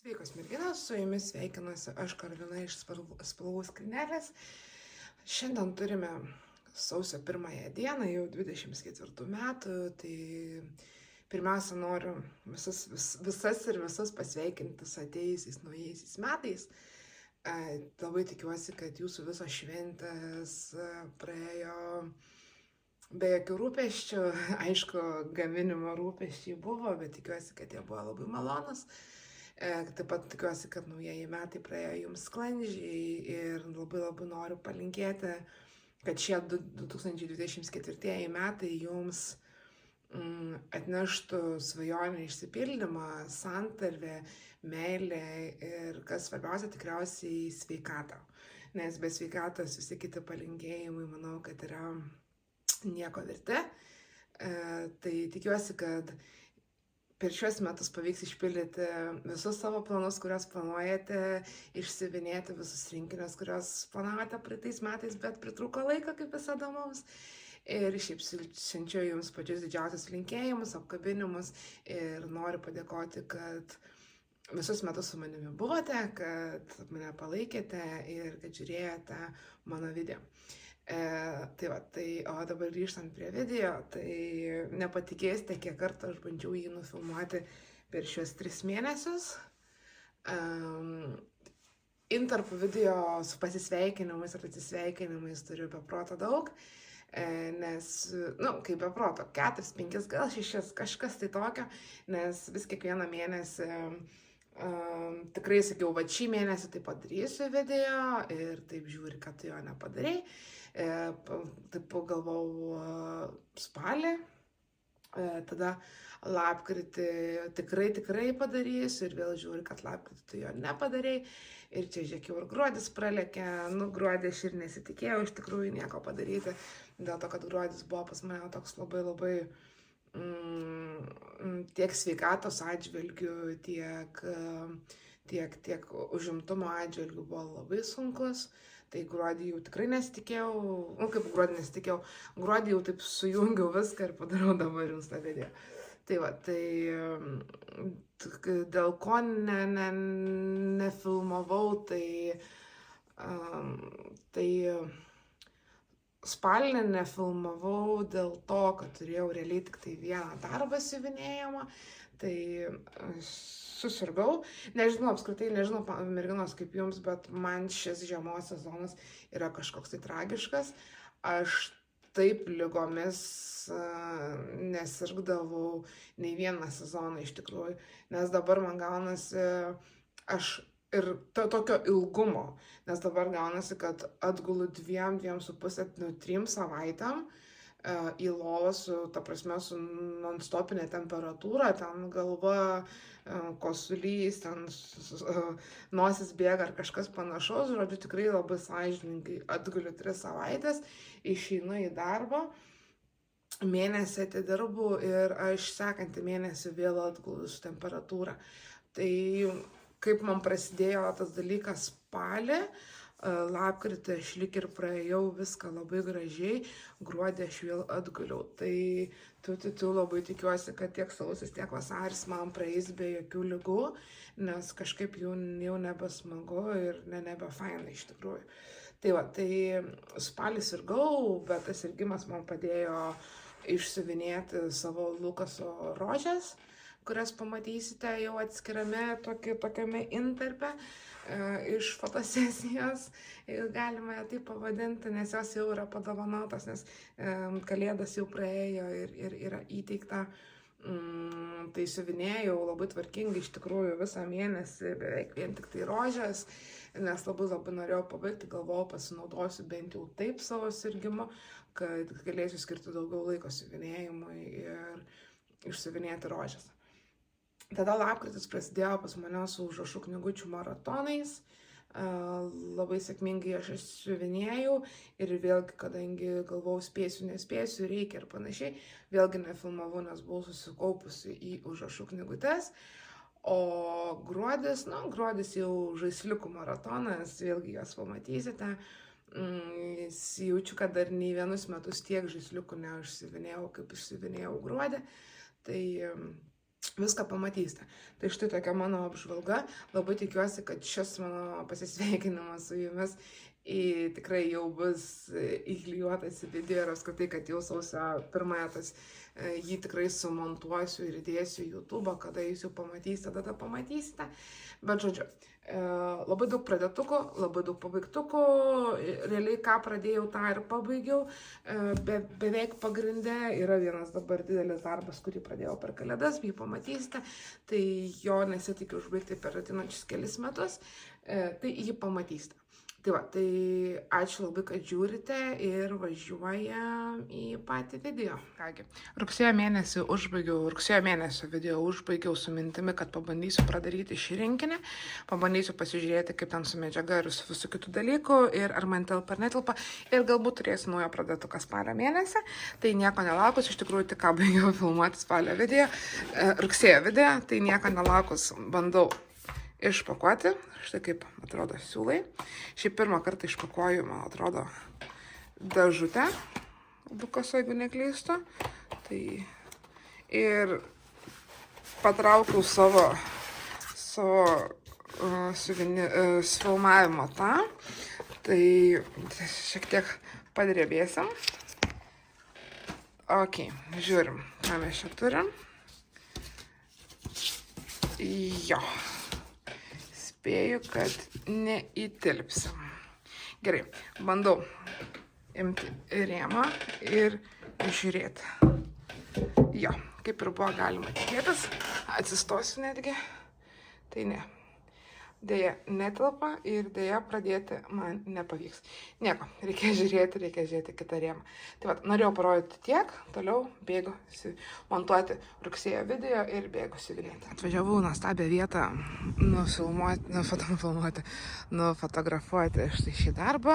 Sveikos merginos, su jumis sveikinuosi aš Karolina iš spalvų skrynelės. Šiandien turime sausio 1 dieną, jau 24 metų, tai pirmiausia noriu visas ir visus pasveikinti su atėjusiais naujaisiais metais. Labai tikiuosi, kad jūsų visos šventės praėjo be jokių rūpesčių. Aišku, gaminimo rūpesčiai buvo, bet tikiuosi, kad jie buvo labai malonus. Taip pat tikiuosi, kad naujieji metai praėjo jums sklandžiai ir labai noriu palinkėti, kad šie 2024 metai jums atneštų svajonių išsipildymą, santarvę, meilę ir, kas svarbiausia, tikriausiai sveikatą. Nes be sveikatos visi kiti palinkėjimai, manau, kad yra nieko verti. Tai tikiuosi, kad per šiuos metus pavyks išpildyti visus savo planus, kuriuos planuojate, išsiuvinėti visus rinkinius, kuriuos planavote praeitais metais, bet pritrūko laiko, kaip visada mums. Ir šiaip siunčiu jums pačius didžiausius linkėjimus, apkabinimus ir noriu padėkoti, kad visus metus su manimi buvote, kad mane palaikėte ir kad žiūrėjote mano video. O dabar grįžtant prie video, tai nepatikėsite, kiek kartų aš bandžiau jį nufilmuoti per šios 3 mėnesius. Intarpų video su pasisveikinimais ar atsisveikinimais turiu be proto daug, nes, kaip be proto, 4, 5, gal 6, kažkas tai tokio, nes vis kiekvieną mėnesį tikrai sakiau, va šį mėnesį tai padarysiu video ir taip žiūri, kad tu jo nepadarai. Taip galvau spalį, tada lapkritį tikrai padarysiu ir vėl žiūri, kad lapkritį tu jo nepadarai. Ir čia žiūrėk, jau ir gruodis pralėkė, gruodį aš ir nesitikėjau iš tikrųjų nieko padaryti, dėl to, kad gruodis buvo pas mane toks labai tiek sveikatos atžvilgių, tiek užimtumo atžvilgių buvo labai sunkus. Tai gruodį jau tikrai nesitikėjau, gruodį jau taip sujungiau viską ir padarau dabar jums tą video. Dėl ko nefilmavau, tai spalį nefilmavau dėl to, kad turėjau realiai tik tai vieną darbą siuvinėjimą, tai susirgau. Apskritai nežinau, merginos kaip jums, bet man šis žiemos sezonas yra kažkoks tai tragiškas. Aš taip ligomis nesirgdavau nei vieną sezoną iš tikrųjų, nes dabar man gaunasi, ir tokio ilgumo, nes dabar gaunasi, kad atgulu 2,5-3 savaitėm į lovą su non-stopinė temperatūra, ten galva, kosulys, ten nosis bėga ar kažkas panašaus, žodžiu, tikrai labai sąžiningai atguliu 3 savaitės, išeinu į darbą, mėnesį atidirbu ir aš sekantį mėnesį vėl atgulu su temperatūra. Tai kaip man prasidėjo tas dalykas spalį, lapkritį aš lyg ir praėjau viską labai gražiai, gruodį aš vėl atguliau. Tai labai tikiuosi, kad tiek sausis, tiek vasaris man praeis be jokių ligų, nes kažkaip jau nebesmagu ir nebefaina iš tikrųjų. Tai spalį sirgau, bet tas sirgimas man padėjo išsiuvinėti savo Lukaso rožes, kurias pamatysite jau atskirame tokiame intarpe iš fotosesijos, galima ją taip pavadinti, nes jos jau yra padovanotos, nes kalėdas jau praėjo ir yra įteikta. Tai siuvinėjau labai tvarkingai iš tikrųjų visą mėnesį, beveik vien tik tai rožės, nes labai norėjau pabaigti, galvojau, pasinaudosiu bent jau taip savo sirgimu, kad galėsiu skirti daugiau laiko siuvinėjimui ir išsiuvinėti rožės. Tada lapkritis prasidėjo pas mane su užrašų knygučių maratonais, labai sėkmingai aš siuvinėjau ir vėlgi, kadangi galvojau spėsiu, nespėsiu, reikia ir panašiai, vėlgi nefilmavau, nes buvau susikaupusi į užrašų knygutes. O gruodis jau žaisliukų maratonas, vėlgi jas pamatysite. Jaučiu, kad dar nei vienus metus tiek žaisliukų neužsiuvinėjau, kaip išsiuvinėjau gruodį. Tai viską pamatysite. Tai štai tokia mano apžvalga. Labai tikiuosi, kad šis mano pasisveikinimas su jumis tikrai jau bus įklijuotas į video ir apskritai, kad jau sausio 1 jį tikrai sumontuosiu ir įdėsiu į YouTube, kada jūs jau pamatysite, tada pamatysite. Bet žodžiu, labai daug pradėtukų, labai daug pabaigtukų, realiai ką pradėjau, tą ir pabaigiau, beveik pagrinde yra vienas dabar didelis darbas, kurį pradėjau per Kalėdas, jį pamatysite, tai jo nesitikiu užbaigti per ateinančius kelis metus, tai jį pamatysite. Tai va, tai ačiū labai, kad žiūrite ir važiuojam į patį video. Kągi, rugsėjo mėnesio video užbaigiau su mintimi, kad pabandysiu pradaryti šį rinkinį, pabandysiu pasižiūrėti, kaip ten su medžiaga ir su visų kitų dalykų, ir ar man telpa ar netelpa, ir galbūt turėsiu naują pradėtuką spalio mėnesį. Tai nieko nelaukus, iš tikrųjų tik ką baigiau filmuoti rugsėjo video, tai nieko nelaukus bandau išpakuoti. Štai kaip atrodo siūlai. Šiaip pirmą kartą išpakuoju, man atrodo, dėžutę, bukaso, jeigu neklystu. Tai ir patraukiau savo filmavimo tą. Tai šiek tiek padrėbėsim. Ok, žiūrim, ką mes čia turim. Jo. Spėju, kad neįtilpsim. Gerai, bandau imti rėmą ir žiūrėti. Jo, kaip ir buvo galima tikėtis, atsistosiu netgi, tai ne. Deja, netelpa ir deja pradėti man nepavyks. Nieko, reikia žiūrėti kitą rėmą. Tai va, norėjau parodyti tiek, toliau bėgu montuoti rugsėjo video ir bėgu siuvinėti. Atvažiavau nuostabią vietą nufotografuoti štai šį darbą.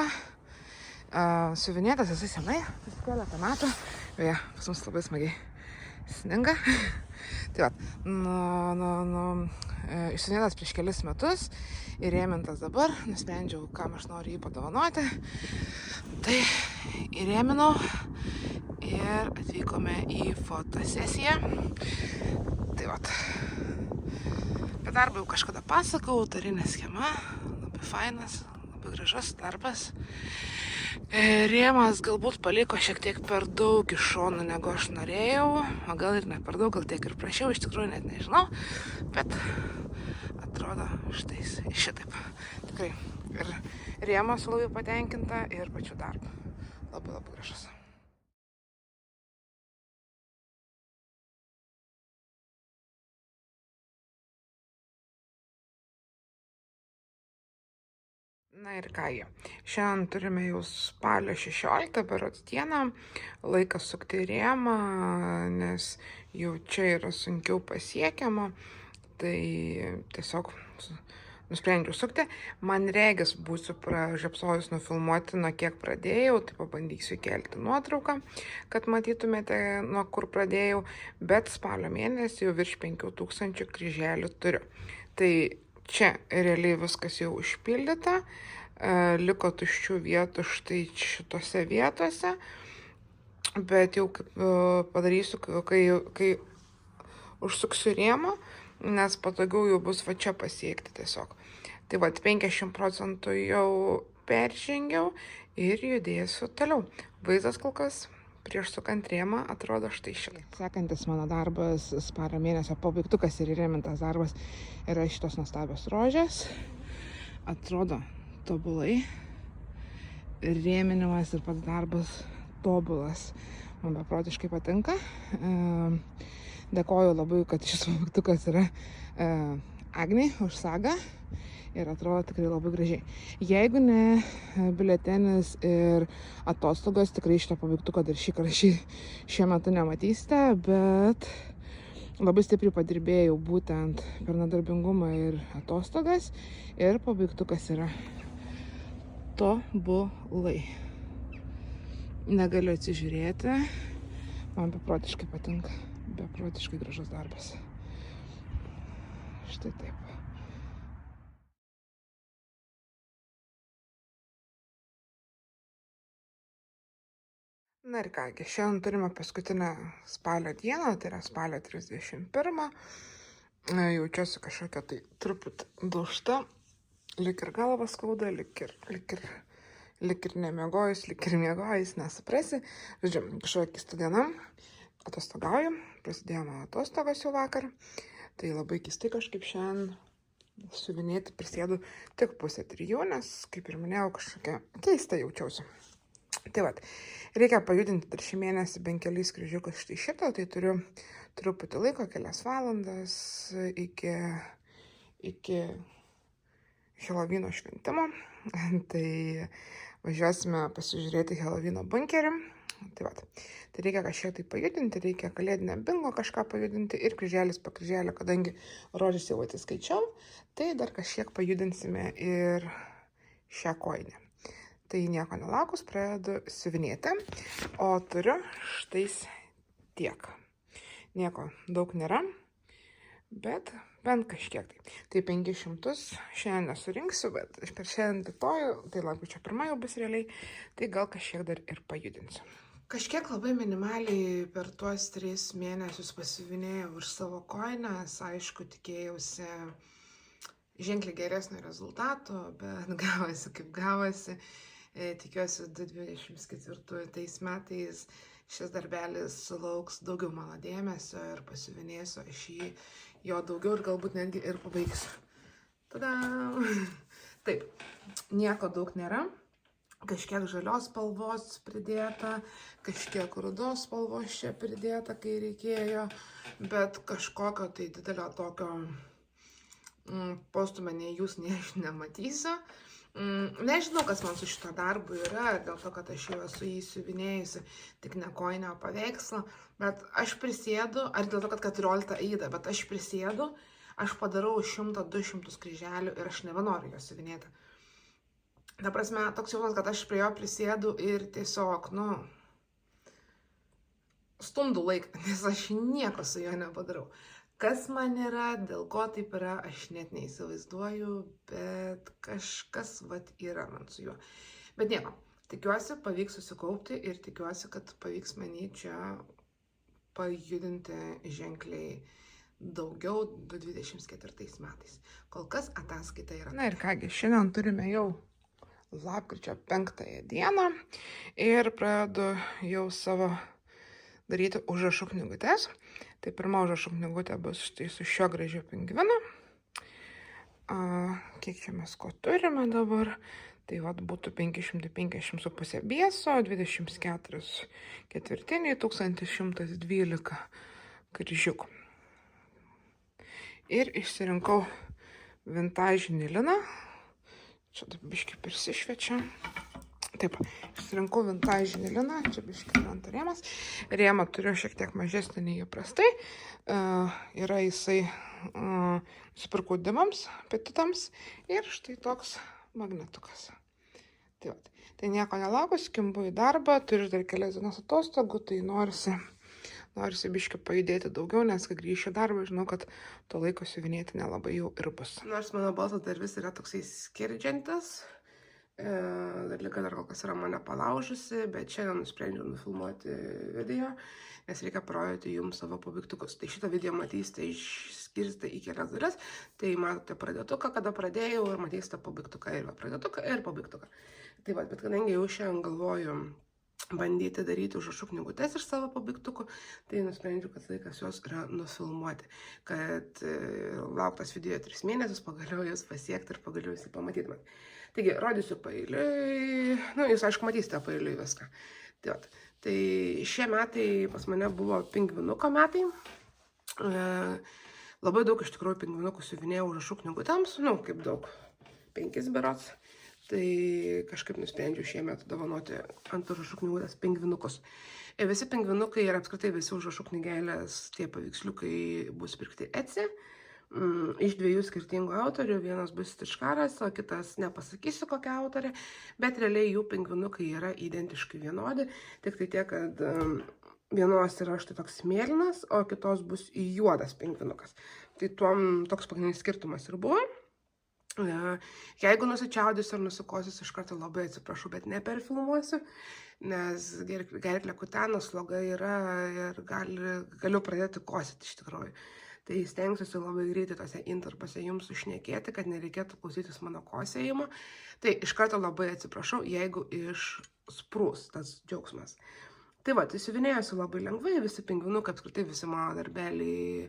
Siuvinėtas esu senai, keletą metų. Beje, pas mus labai smagiai sninga. Tai va, išsiunėtas prieš kelis metus ir įrėmintas dabar, nusprendžiau, kam aš noriu jį padovanoti. Tai įrėminau ir atvykome į fotosesiją. Tai vat, apie darbą jau kažkada pasakau, autorinė schema, labai fainas, labai gražus darbas. Rėmas galbūt paliko šiek tiek per daug iš šonų, negu aš norėjau, o gal ir ne per daug, gal tiek ir prašiau, iš tikrųjų net nežinau, bet atrodo šitaip. Tikrai ir rėmas labai patenkinta ir pačiu darbu. Labai labai gražus. Na ir kągi, šiandien turime jau spalio 16 berods dieną, laikas sukti rėmą, nes jau čia yra sunkiau pasiekiama, tai tiesiog nusprendžiau sukti. Man regis būsiu pražiopsojus nufilmuoti, nuo kiek pradėjau, tai pabandysiu įkelti nuotrauką, kad matytumėte, nuo kur pradėjau, bet spalio mėnesį jau virš 5000 kryželių turiu. Tai čia realiai viskas jau užpildyta, liko tuščių vietų štai šitose vietose, bet jau padarysiu, kai užsuksiu rėmą, nes patogiau jau bus va čia pasiekti tiesiog. Tai va, 50% jau peržengiau ir judėsiu toliau. Vaizdas kol kas prieš sukant rėmą atrodo štai šitai. Sekantis mano darbas, spalio mėnesio pabaigtukas ir įrėmintas darbas, yra šitos nuostabios rožės. Atrodo tobulai. Rėminimas ir pats darbas tobulas. Man beprotiškai patinka. Dėkoju labai, kad šis pabaigtukas yra Agnei už sagą. Ir atrodo tikrai labai gražiai. Jeigu ne biuletenis ir atostogos, tikrai šito pabaigtuko dar šiuo metu nematysite, bet labai stipriai padirbėjau būtent per nedarbingumą ir atostogas ir pabaigtukas yra tobulai. Negaliu atsižiūrėti, man beprotiškai patinka, beprotiškai gražus darbas. Štai taip. Na ir kągi, šiandien turime paskutinę spalio dieną, tai yra spalio 31. Jaučiuosi kažkokia tai truputį dušta, lik ir galvas skauda, lik ir nemiegojus, lik ir miegojus, nesuprasi. Žodžiu, kažkokia keista diena, atostogauju, prasidėjo mano atostogos jau vakar, tai labai keistai kažkaip šiandien suvinėti prisėdu tik 2:30, nes, kaip ir minėjau, kažkokia keista jaučiausi. Tai vat, reikia pajudinti dar šį mėnesį bent keliais kryžiukus štai šitą, tai turiu truputį laiko, kelias valandas iki Helovino šventimo. Tai važiuosime pasižiūrėti Helovino bunkerį. Tai vat, tai reikia kažkiek tai pajudinti, reikia kalėdinę bingo kažką pajudinti ir kryželis po kryželio, kadangi rožės jau atsiskaičiau, tai dar kažkiek pajudinsime ir šią koinę. Tai nieko nelaukus, pradedu siuvinėti, o turiu štais tiek. Nieko daug nėra, bet bent kažkiek tai. Tai 500 šiandien nesurinksiu, bet per šiandien rytoj, tai lapkričio 1 jau bus realiai, tai gal kažkiek dar ir pajudinsiu. Kažkiek labai minimaliai per tuos 3 mėnesius pasiuvinėjau už savo koines, aišku, tikėjausi ženkliai geresnio rezultato, bet gavosi kaip gavosi. Tikiuosi 2024 metais šis darbelis sulauks daugiau mano dėmesio ir pasiuvinėsiu aš jį jo daugiau ir galbūt netgi ir pabaigsiu. Tada. Taip, nieko daug nėra. Kažkiek žalios spalvos pridėta, kažkiek rudos spalvos čia pridėta, kai reikėjo, bet kažkokio tai didelio tokio postumio nei jūs, nei aš nematysiu. Nežinau, kas man su šito darbu yra, dėl to, kad aš jau esu jį siuvinėjusi, tik ne koinę, o paveikslą, bet aš prisėdu, ar dėl to, kad 14 eida, bet aš prisėdu, aš padarau 100-200 kryželių ir aš nebenoriu jo siuvinėti. Ta prasme, toks jausmas, kad aš prie jo prisėdu ir tiesiog, stumdu laiką, nes aš nieko su juo nepadarau. Kas man yra, dėl ko taip yra, aš net neįsivaizduoju, bet kažkas vat yra man su juo. Bet nieko, tikiuosi pavyks susikaupti ir tikiuosi, kad pavyks manį čia pajudinti ženkliai daugiau 2024 metais. Kol kas ataskaita yra. Na ir kągi, šiandien turime jau lapkričio 5 dieną ir pradedu jau savo daryti užrašų knygutes. Tai pirma užrašų knygutė bus štai su šio gražiu pingvinu. Kiek čia mes ko turime dabar? Tai vat būtų 550,5 bieso, 24 ketvirtiniai, 1112 kryžiukų. Ir išsirinkau vintažinį liną. Čia taip biškį prisišviečia. Taip, išsirinkau vintažinį liną, čia biškį krenta rėmas. Rėmą turiu šiek tiek mažesnį nei įprastai. Yra jisai nusipirkau dimams, petitams ir štai toks magnetukas. Tai nieko nelaukus, kimbu į darbą, turiu dar kelias dienas atostogų, tai norisi biškį pajudėti daugiau, nes kai grįšiu į darbą, žinau, kad to laiko siuvinėti nelabai jau ir bus. Nors mano balsas dar vis yra toksai skirdžiantis. Liga dar kol kas yra mane palaužusi, bet šiandien nusprendžiau nufilmuoti video, nes reikia parodyti jums savo pabaigtukus. Tai šitą video matysite išskirstę į kelias dalis, tai matote pradėtuką, kada pradėjau, ir matysite pabaigtuką ir pradėtuką ir pabaigtuką. Tai va, bet kadangi jau šiandien galvoju bandyti daryti užrašų knygutes iš savo pabaigtukų, tai nusprendžiau, kad laikas juos yra nufilmuoti, kad lauktas video 3 mėnesius pagaliau jūs pasiekti ir pagaliau jūs pamatyti man. Taigi, rodysiu paeiliui, jūs aišku matysite paeiliui viską. Tai šie metai pas mane buvo pingvinuko metai. Labai daug iš tikrųjų pingvinukų siuvinėjau užrašų knygutėms, kaip daug, 5 berods. Tai kažkaip nusprendžiau šiemet dovanoti ant užrašų knygutės pingvinukus. Visi pingvinukai ir apskritai visi užrašų knygelės, tie paveiksliukai bus pirkti Etsy. Iš 2 skirtingų autorių, vienas bus Tiškaras, o kitas nepasakysiu kokia autorė, bet realiai jų pingvinukai yra identiškai vienodi, tik tai tiek, kad vienos yra štai toks mėlynas, o kitos bus juodas pingvinukas. Tai tuom toks pagrindinis skirtumas ir buvo. Jeigu nusičiaudys ar nusikosys, iš karto labai atsiprašau, bet neperfilmuosiu, nes gerklė kutena, sloga yra ir galiu pradėti kosyti iš tikrųjų. Tai stengsiuosi labai greitai tose intarpose jums sušnekėti, kad nereikėtų klausytis mano kosėjimo. Tai iš karto labai atsiprašau, jeigu išsprūs tas džiaugsmas. Tai va, tai siuvinėjasi labai lengvai, visi pingvinukai, apskritai visi mano darbeliai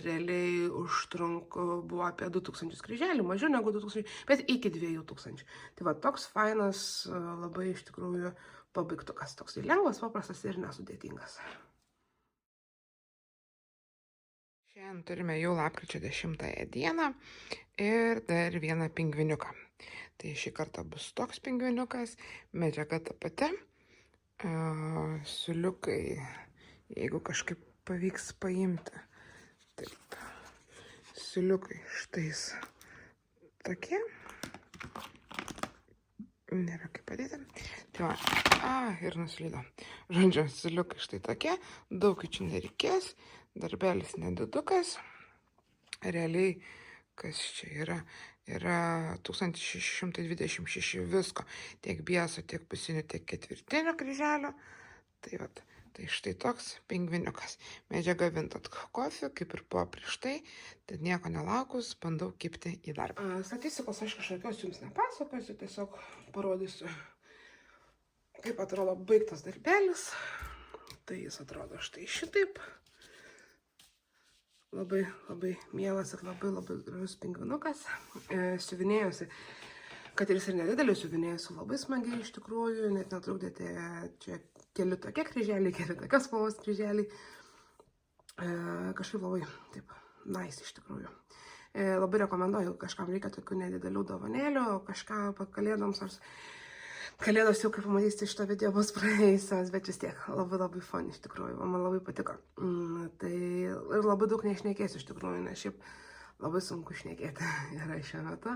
realiai buvo apie 2000 kryželių, mažiau negu 2000, bet iki 2000. Tai va, toks fainas, labai iš tikrųjų pabaigtukas, toksai lengvas, paprastas ir nesudėtingas. Šiandien turime jau lapkričio 10 dieną ir dar vieną pingviniuką. Tai šį kartą bus toks pingviniukas, medžiaga ta pati, siuliukai, jeigu kažkaip pavyks paimti. Taip, siuliukai štais tokie, nėra kaip padėti. Tai va, ir nuslydo. Žodžiu, siuliukai štai tokie, daug čia nereikės. Darbelis nedidukas, realiai, kas čia yra 1626 visko, tiek bieso, tiek pusinių, tiek ketvirtinio kryželio. Tai vat, tai štai toks pingviniukas. Medžiaga Vinted Coffee, kaip ir buvo prieš tai, tad nieko nelaukus, bandau kibti į darbą. Statistikos aš kažkokios jums nepasakosiu, tiesiog parodysiu, kaip atrodo baigtas darbelis. Tai jis atrodo štai šitaip. Labai, labai mielas ir labai, labai gražus pingvinukas. Siuvinėjusi, kad ir nedidelis, siuvinėjusi labai smagiai iš tikrųjų, net netrukdėte čia keli tokie kryželiai, keli tokios spalvos kryželiai. Kažkaip labai, taip, nice iš tikrųjų. Labai rekomenduoju, kažkam reikia tokių nedidelių dovanėlių, kažką kalėdoms, nors kalėdos jau, kaip pamatysite, šito video bus praėjusios, bet vis tiek labai labai fun iš tikrųjų, man labai patiko. Tai ir labai daug nešnekėsiu iš tikrųjų, nes šiaip labai sunku šnekėti yra šiuo metu.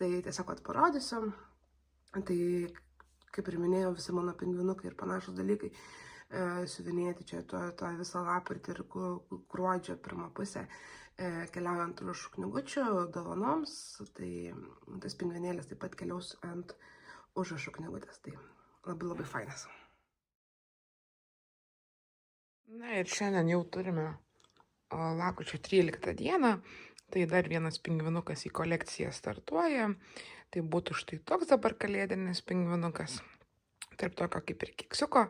Tai tiesiog parodysiu. Tai, kaip ir minėjau, visi mano pingvinukai ir panašus dalykai siuvinėti čia tą visą lapkritį ir gruodžio pirmą pusę keliaujant užrašų knygučių dovanoms. Tai tas pingvinėlis taip pat keliaus ant užrašų knygutės, tai labai labai fainas. Na ir šiandien jau turime lapkričio 13 dieną, tai dar vienas pingvinukas į kolekciją startuoja, tai būtų štai toks dabar kalėdinis pingvinukas, tarp tokio kaip ir keksiuko,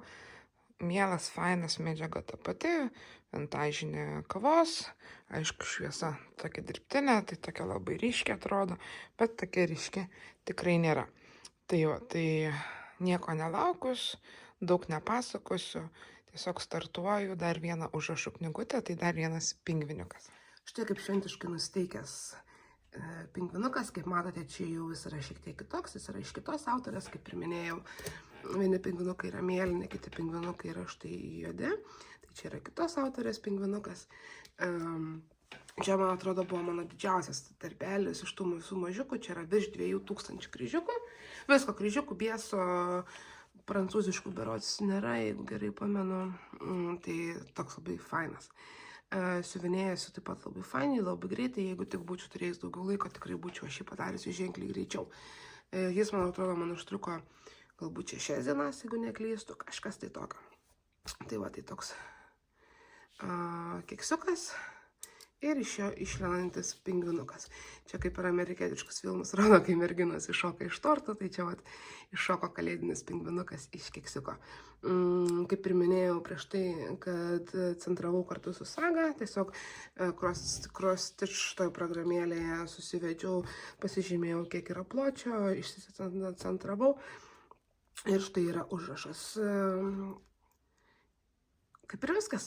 mielas, fainas, medžiaga ta pati, vintažinė kavos, aišku, šviesa tokia dirbtinė, tai tokia labai ryški atrodo, bet tokia ryški tikrai nėra. Tai jo, tai nieko nelaukus, daug nepasakosiu, tiesiog startuoju dar vieną užrašų knygutę, tai dar vienas pingviniukas. Štai kaip šventiškai nusteikęs pingvinukas, kaip matote, čia jau jis yra šiek tiek kitoks, jis yra iš kitos autorės, kaip ir minėjau, vieni pingvinukai yra mėlyni, kiti pingvinukai yra štai juodi, tai čia yra kitos autorės pingvinukas. Čia, man atrodo, buvo mano didžiausias darbelis iš tų visų mažiukų, čia yra virš 2000 kryžiukų, visko kryžiukų, bieso, prancūziškų berods nėra, jeigu gerai pamenu, tai toks labai fainas. Siuvinėjasi taip pat labai fainai, labai greitai, jeigu tik būčiau turėjęs daugiau laiko, tikrai būčiau aš jį padariusi ženkliai greičiau. Jis, man atrodo, man užtruko galbūt 6 dienas, jeigu neklystu, kažkas tai tokio. Tai va, tai toks keksiukas. Ir iš jo išlendantis pingvinukas. Čia kaip ir amerikietiškas filmas rodo, kai merginos iššoka iš torto, tai čia vat iššoko kalėdinis pingvinukas iš keksiuko. Kaip ir minėjau prieš tai, kad centravau kartu su Saga, tiesiog cross-stitch toj programėlėje susivedžiau, pasižymėjau, kiek yra pločio, išsicentravau ir štai yra užrašas. Kaip ir viskas.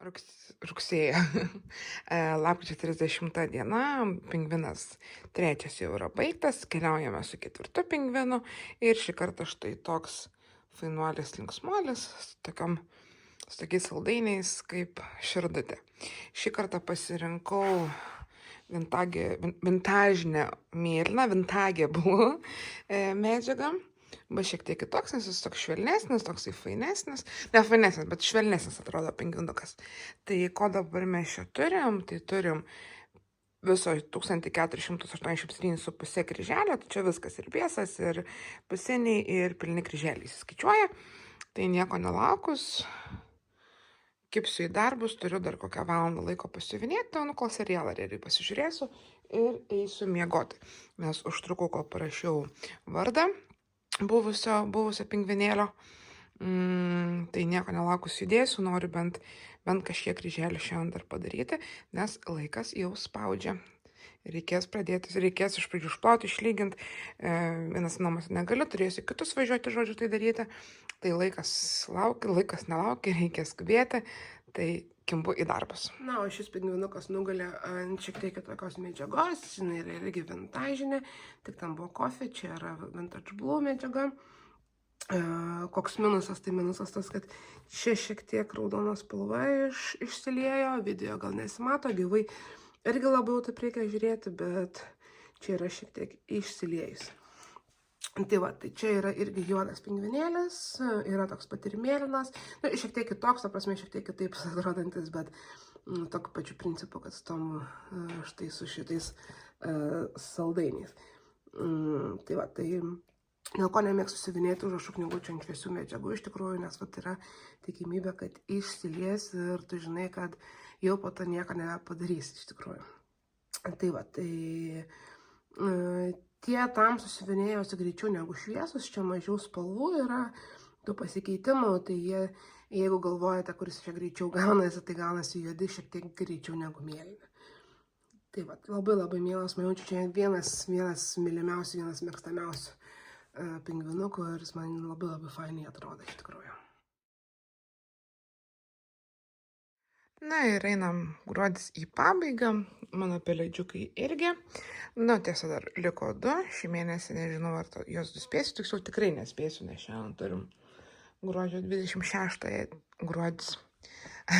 Rugsėjo. Lapkričio 30 diena, pingvinas trečias jau yra baigtas, keliaujame su 4 pingvinu ir šį kartą štai toks fainuolis linksmuolis su tokiais saldainiais kaip širdutė. Šį kartą pasirinkau vintažinę mėlyną, vintagė buvo medžiagą, bus šiek tiek kitoks, nes jis toks švelnesnis, toksai fainesnis. Ne fainesnis, bet švelnesnis atrodo pingvinukas. Tai ko dabar mes čia turim? Tai turim viso 1487,5 kryželio, tai čia viskas ir biesas, ir pusiniai, ir pilni kryželiai įsiskaičiuoja. Tai nieko nelaukus, kipsiu į darbus, turiu dar kokią valandą laiko pasiuvinėti, kol serialą realiai pasižiūrėsiu ir eisiu miegoti. Nes užtrukau, kol parašiau vardą buvusio pingvinėlio. Tai nieko nelaukus judėsiu, noriu bent kažkiek kryželių šiandien dar padaryti, nes laikas jau spaudžia. Reikės iš pradžių išplauti, išlyginti. Vienas namas negaliu, turėsiu kitus važiuoti, žodžiu, tai daryti. Tai laikas nelaukia, reikia skubėti. Tai kimbu į darbus. Na, o šis pingvinukas nugalė ant šiek tiek kitokios medžiagos. Jinai yra irgi vintažinė, tik tam buvo kofė, čia yra vintage blue medžiaga. Koks minusas, tai minusas tas, kad čia šiek tiek raudonos spalva išsiliejo, video gal nesimato, gyvai irgi labiau taip reikia žiūrėti, bet čia yra šiek tiek išsiliejus. Tai va, tai čia yra irgi juodas pingvinėlis, yra toks pat ir mėlynas, šiek tiek kitoks, ta prasme, šiek tiek kitaip atrodantis, bet tokiu pačiu principu, kad stom štai su šitais saldainiais. Tai va, tai dėl ko nemėgstu siuvinėti užrašų knygučių ant šviesių medžiagų iš tikrųjų, nes vat yra tikimybė, kad išsilies ir tu žinai, kad jau po to nieko nepadarysi iš tikrųjų. Tai va, tai tie tamsūs siuvinėjosi greičiau negu šviesus, čia mažiau spalvų yra, tų pasikeitimų, tai jeigu galvojate, kuris čia greičiau gaunasi, tai gaunasi juodi šiek tiek greičiau negu mėlyni. Tai va, labai mielas, man jaučiu, čia vienas mylimiausių, vienas mėgstamiausių pingvinukų ir jis man labai fainiai atrodo iš tikrųjų. Na ir einam gruodis į pabaigą, mano pelėdžiukai irgi. Nu, tiesa, dar liko 2, šį mėnesį nežinau, ar jos spėsiu, tiksliau tikrai nespėsiu, nes šiandien turim gruodžio 26 gruodis.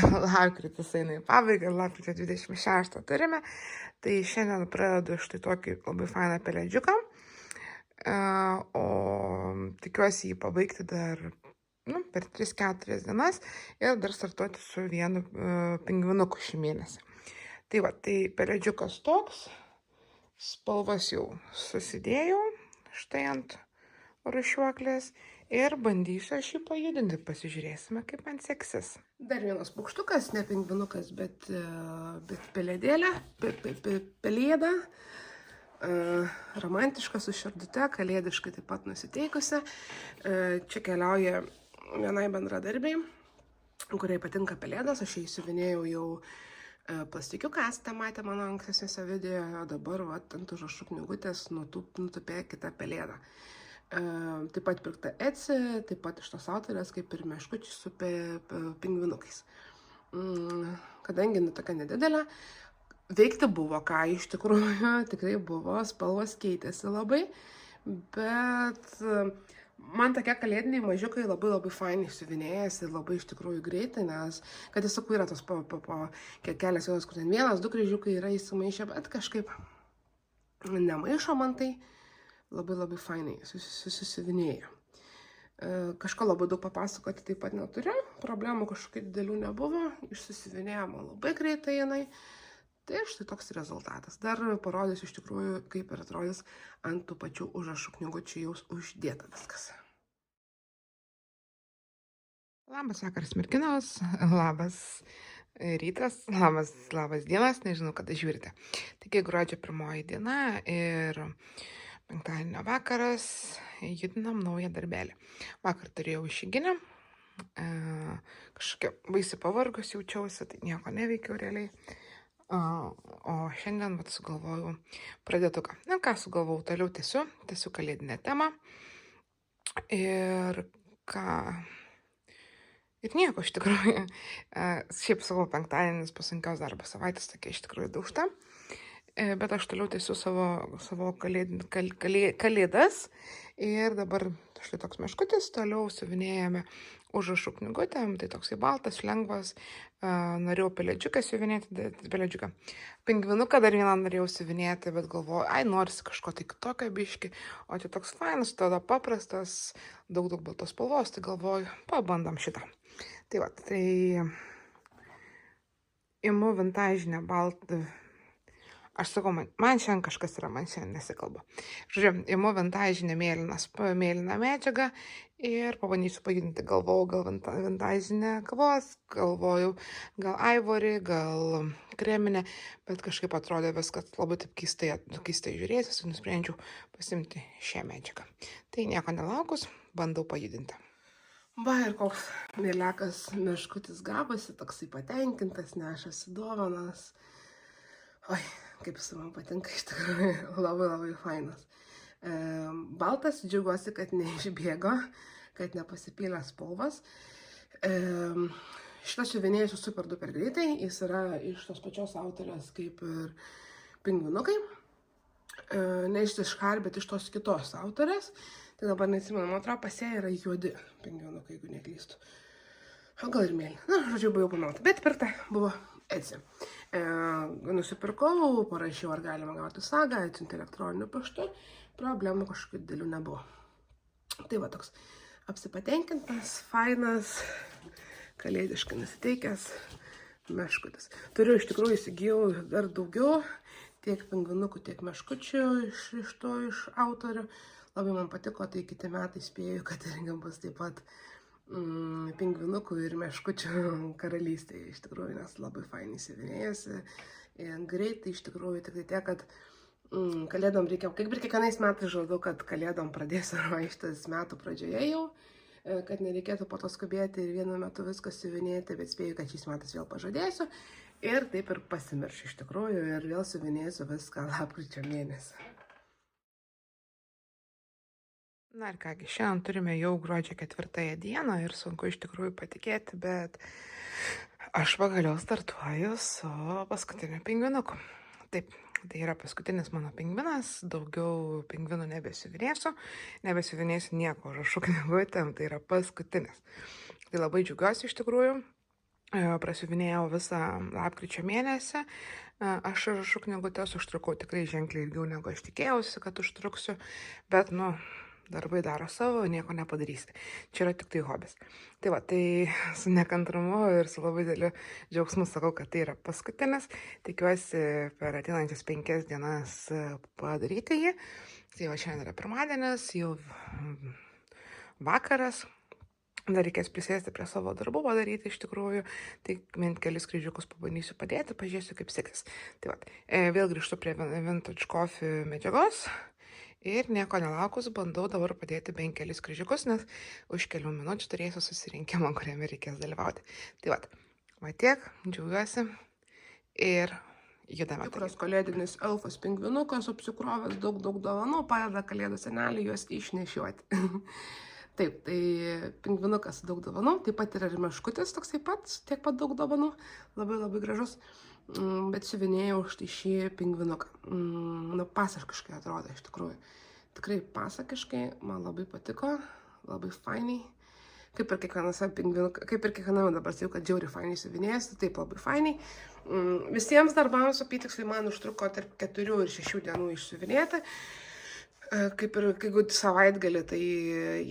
Lapkritis eina į pabaigą, lapkričio 26 turime. Tai šiandien pradedu štai tokį labai fainą pelėdžiuką. O tikiuosi jį pabaigti dar per 3-4 dienas ir dar startuoti su vienu pingvinuku šį mėnesį. Tai va, tai pelėdžiukas toks, spalvas jau susidėjau štai ant rūšiuoklės ir bandysiu aš jį pajudinti, pasižiūrėsime, kaip man seksis. Dar vienas paukštukas, ne pingvinukas, bet pelėdėlė, pelėda. Romantiška su širdute, kalėdiškai taip pat nusiteikusi. Čia keliauja vienai bendradarbiai, kuriai patinka pelėdas. Aš jį siuvinėjau jau plastikių kastą, matė mano ankstesniuose video, o dabar ant užrašų knygutės nutupė kita pelėda. Taip pat pirkta Etsy, taip pat iš tos autorės, kaip ir meškučiai su pingvinukais. Kadangi tokia nedidelė, veikti buvo ką, iš tikrųjų, tikrai buvo, spalvos keitėsi labai, bet man tokie kalėdiniai mažiukai labai fainiai siuvinėjasi, labai iš tikrųjų greitai, nes, kad tiesiog yra tos po kelias vienas, kur ten 1-2 kryžiukai yra įsimaišę, bet kažkaip nemaišo man tai, labai fainiai susivinėjo. Kažko labai daug papasakoti taip pat neturiu, problemų kažkokių didelių nebuvo, išsusivinėjimo labai greitai jinai. Tai štai toks rezultatas. Dar parodysiu iš tikrųjų, kaip ir atrodys ant tų pačių užrašų knygučių jau uždėta viskas. Labas vakaras, merginos, labas rytas, labas dienas, nežinau, kada žiūrite. Taigi gruodžio 1 diena ir penktadienio vakaras, judinam naują darbelį. Vakar turėjau išeiginę, kažkokia baisi pavargus jaučiausi, tai nieko neveikiau realiai. O šiandien sugalvojau pradėtuką. Na ką sugalvojau, toliau tęsiu kalėdinę temą. Ir nieko iš tikrųjų. Šiaip savo penktadienis po sunkios darbo savaitės tokia iš tikrųjų daužta. bet aš toliau tęsiu savo kalėdas. Ir dabar štai toks meškutis, toliau siuvinėjame užrašų knygutėm, tai toksai baltas, lengvas. Norėjau pelėdžiuką siuvinėti, pelėdžiuką. Pingvinuką dar vieną norėjau siuvinėti, bet galvoju, norisi kažko tai kitokio biški, o čia toks fainas, tada paprastas, daug baltos spalvos, tai galvoju, pabandom šitą. Tai va, tai imu vintažinę baltą. Aš sakau, man šiandien kažkas yra, man šiandien nesikalba. Žodžiu, imu vintažinę mėlyną medžiagą ir pabandysiu pajudinti. Galvojau, gal vintažinę kavos, galvojau, gal ivory, gal kreminę, bet kažkaip atrodė viskas labai taip keistai žiūrėsis ir nusprendžiau pasimti šią medžiagą. Tai nieko nelaukus, bandau pajudinti. Va ir koks mėlekas meškutis gavosi, toksai patenkintas, nešasi dovanas. Oi, kaip jis man patinka, iš tikrųjų labai fainas. Baltas, džiaugiuosi, kad neišbėgo, kad nepasipylė spalvas. Šitas siuvinėjasi super duper greitai, jis yra iš tos pačios autorės kaip ir pingvinukai. Ne iš Tiškar, bet iš tos kitos autorės. Tai dabar neatsimenu, man atrodo, pas ją yra juodi pingvinukai, jeigu neklystu. O gal ir mėly. Na, žodžiu, buvau pamatę, bet pirkta buvo Etsy. Nusipirkau, parašiau, ar galima gauti sagą, atsiunti elektroniniu paštu, problemų kažkokių didelių nebuvo. Tai va toks apsipatenkintas, fainas, kalėdiškai nusiteikęs meškutis. Turiu iš tikrųjų įsigijau dar daugiau, tiek pingvinukų, tiek meškučių iš autorių. Labai man patiko, tai kiti metai spėju, kad irgi bus taip pat pingvinukų ir meškučių karalystėje, iš tikrųjų, nes labai fainai siuvinėjasi. Greitai, iš tikrųjų, tik tai tiek, kad kalėdom reikia, kaip ir kiekvienais metais žadu, kad kalėdom pradėsiu ruoštis metų pradžioje jau, kad nereikėtų po to skubėti ir vienu metu viską siuvinėti, bet spėju, kad šiais metais vėl pažadėsiu ir taip ir pasimiršiu iš tikrųjų ir vėl siuvinėsiu viską lapkričio mėnesį. Na ir kągi, šiandien turime jau gruodžio 4 dieną ir sunku iš tikrųjų patikėti, bet aš pagaliau startuoju su paskutiniu pingvinuku. Taip, tai yra paskutinis mano pingvinas, daugiau pingvinų nebesiuvinėsiu nieko užrašų knygutėm, tai yra paskutinis. Tai labai džiaugiuosi iš tikrųjų, prasiuvinėjau visą lapkričio mėnesį, aš užrašų knygutės užtrukau tikrai ženkliai ilgiau negu aš tikėjausi, kad užtruksiu, bet darbai daro savo, nieko nepadarysi. Čia yra tik tai hobis. Tai va, tai su nekantrumu ir su labai dideliu džiaugsmu sakau, kad tai yra paskutinis. Tikiuosi per ateinančias 5 dienas padaryti jį. Tai va, šiandien yra pirmadienis, jau vakaras. Dar reikės prisėsti prie savo darbų padaryti iš tikrųjų. Tai mint kelis kryžiukus pabandysiu padėti, pažiūrėsiu kaip seksis. Tai va, vėl grįžtu prie Vintage Coffee medžiagos. Ir nieko nelaukus bandau dabar padėti bent kelis kryžiukus, nes už kelių minučių turėsiu susirinkimą, kuriame reikės dalyvauti. Tai va tiek, džiaugiuosi ir judame. Tikras kalėdinis elfas pingvinukas, apsikrovęs daug dovanų, padeda kalėdų seneliui juos išnešiuoti. Taip, tai pingvinukas daug dovanų, taip pat yra ir meškutis toksai pats, tiek pat daug dovanų, labai gražus. Bet siuvinėjau štai šį pingvinuką. Pasakiškai atrodo iš tikrųjų. Tikrai pasakiškai, man labai patiko, labai fainiai. Kaip ir kiekviename dabar sakiau, kad džiauriai fainiai siuvinėjasi, taip labai fainiai. Visiems darbams apytiksliai man užtruko tarp 4 ir 6 dienų išsiuvinėti. Kaip ir jeigu savaitgalį, tai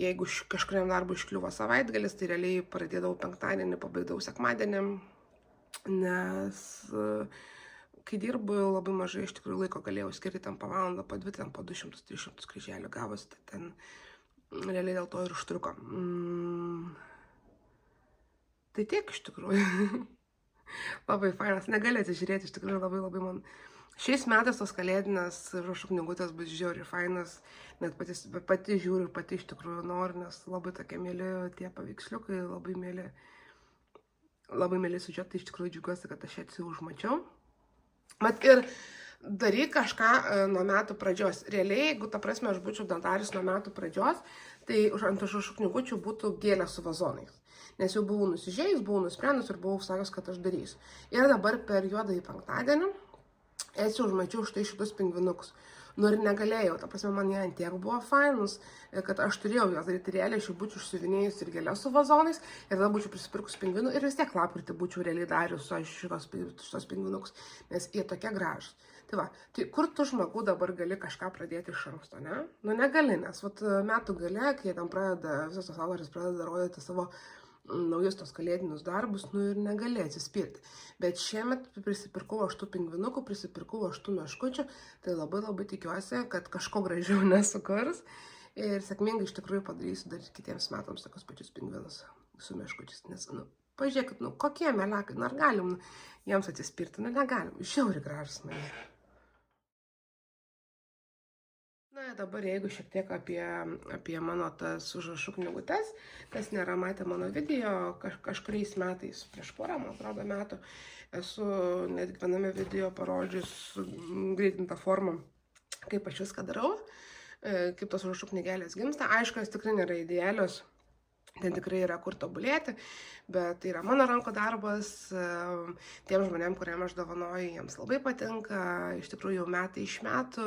jeigu kažkuriam darbui iškliuvo savaitgalis, tai realiai pradėdavau penktadienį, pabaigdavau sekmadienį. Nes kai dirbu labai mažai, iš tikrųjų laiko galėjau skirti ten po valandą, po 2, ten po 200-300 kryželių gavosi, tai ten realiai dėl to ir užtruko. Tai tiek iš tikrųjų. Labai fainas, negali atsižiūrėti, iš tikrųjų labai man. Šiais metais tos kalėdinės užrašų knygutės bus žiauriai fainas, net pati žiūriu ir pati iš tikrųjų noriu, nes labai tokie mėly tie paveiksliukai, labai mėly siužetai, iš tikrųjų džiugiuosi, kad aš ją užmačiau. Mat ir daryk kažką nuo metų pradžios. Realiai, jeigu ta prasme aš būčiau darius nuo metų pradžios, tai ant užrašų knygučių būtų gėlės su vazonais. Nes jau buvau nusižėjus, buvau nusprendus ir buvau sakęs, kad aš darysiu. Ir dabar per juodąjį penktadienį esu užmačiau štai šitus pingvinukus. Nu ir negalėjau, ta prasme, man jie antiek buvo fainus, kad aš turėjau juos daryti realiai, aš jau būčiau užsiuvinėjus ir gėlės su vazonais, ir tada būčiau prisipirkus pingvinų ir vis tiek lapkritį būčiau realiai darius šitos pingvinukus, nes jie tokie gražus. Tai va, tai kur tu žmogų dabar gali kažką pradėti iš anksto, ne? Nu negali, nes vat, metų gale, kai tam pradeda, visos tos autorius pradeda rodyti savo naujus tos kalėdinius darbus, nu ir negali atsispirti. Bet šiemet prisipirkau aš tų pingvinukų, prisipirkau aš tų meškučių, tai labai tikiuosi, kad kažko gražiau nesukurs ir sėkmingai iš tikrųjų padarysiu dar kitiems metams tokius pačius pingvinus su meškučiais, nes, nu, pažiūrėkit, nu, kokie melekai, nu, ar galim jiems atsispirti, nu, negalim, žiauriai gražus melekai. Na, dabar jeigu šiek tiek apie mano tas užrašų knygutes, kas nėra matę mano video, kažkuriais metais, prieš porą, man atrodo, metų, esu netgi viename video parodžius greitintą formą, kaip aš viską darau, kaip tos užrašų knygelės gimsta. Aišku, jos tikrai nėra idealios, ten tikrai yra kur tobulėti, bet tai yra mano rankų darbas, tiem žmonėm, kuriem aš dovanoju, jiems labai patinka, iš tikrųjų jau metai iš metų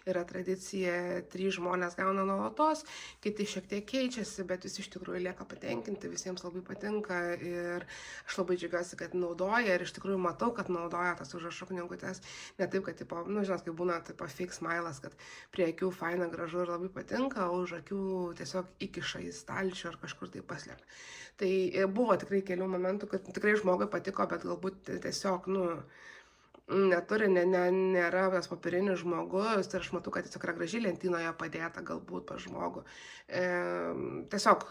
yra tradicija, 3 žmonės gauna nuolatos, kiti šiek tiek keičiasi, bet visi iš tikrųjų lieka patenkinti, visiems labai patinka ir aš labai džiaugiuosi, kad naudoja ir iš tikrųjų matau, kad naudoja tas užrašų knygutes, ne taip, kad, tipo, nu, žinot, kaip būna, tipo, fake smilas, kad prie akių faina, gražu ir labai patinka, o už akių tiesiog įkiša į stalčių ar kažkur tai paslėpia. Tai buvo tikrai kelių momentų, kad tikrai žmogui patiko, bet galbūt tiesiog, nu, neturi, nėra tas popierinis žmogus, ir aš matau, kad tiesiog yra graži lentynoje padėta galbūt pas žmogų. Tiesiog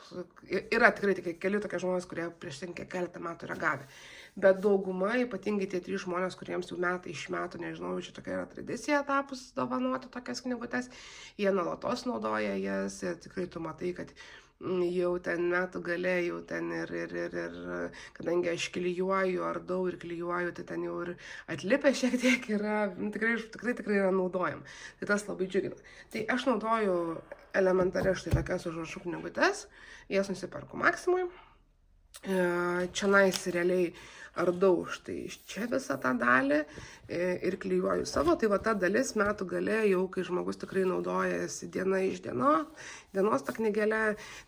yra tikrai tik keli tokie žmonės, kurie prieš keletą metų yra gavę. Bet dauguma, ypatingai tie 3 žmonės, kuriems jau metai iš metų, nežinau, čia tokia yra tradicija tapus dovanoti tokias knygutes, jie nuolatos naudoja jas ir tikrai tu matai, kad jau ten metų gale, jau ten ir kadangi aš klijuoju, ardau ir klijuoju, tai ten jau ir atlipę šiek tiek yra, tikrai yra naudojama. Tai tas labai džiugina. Tai aš naudoju elementariai štai tokias užrašų knygutes, jas nusiperku Maksimui. Čionais realiai ardau štai iš čia visą tą dalį ir klijuoju savo, tai va ta dalis metų gale jau, kai žmogus tikrai naudojasi diena iš dienos tą knygelę,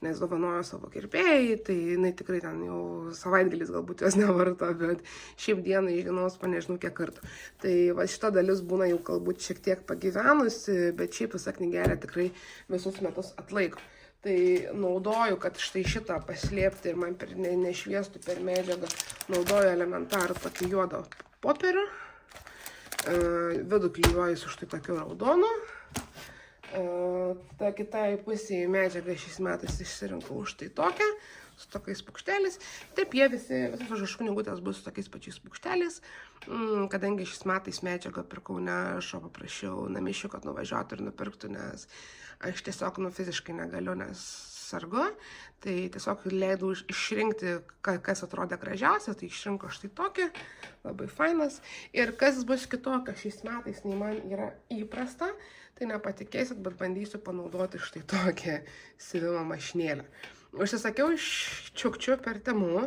nes dovanojo savo kirpėjai, tai jinai tikrai ten jau savaitgalis galbūt jos nevarto, bet šiaip diena iš dienos po nežinau kiek kartų. Tai va šita dalis būna jau galbūt šiek tiek pagyvenusi, bet šiaip visa knygelė tikrai visus metus atlaiko. Tai naudoju, kad štai šitą paslėpti ir man nešviestų per medžiagą, naudoju elementarų tokį juodą popierių, vidų klijuoju su štai tokiu raudonu, ta kitai pusėje medžiagą šiais metais išsirinkau štai tokią, su tokiais pukšteliais. Taip, visos užrašų knygutės bus su tokiais pačiais pukšteliais, kadangi šiais metais medžiagą pirkau ne aš, o paprašiau namišių, kad nuvažiuotų ir nupirktų, nes aš tiesiog fiziškai negaliu, nes sargu, tai tiesiog leidau išrinkti, kas atrodė gražiausia, tai išrinko štai tokį, labai fainas. Ir kas bus kitokio šiais metais, nei man yra įprasta, tai nepatikėsit, bet bandysiu panaudoti štai tokią siuvimo mašinėlę. Užsisakiau iš Čiukčių per Temu.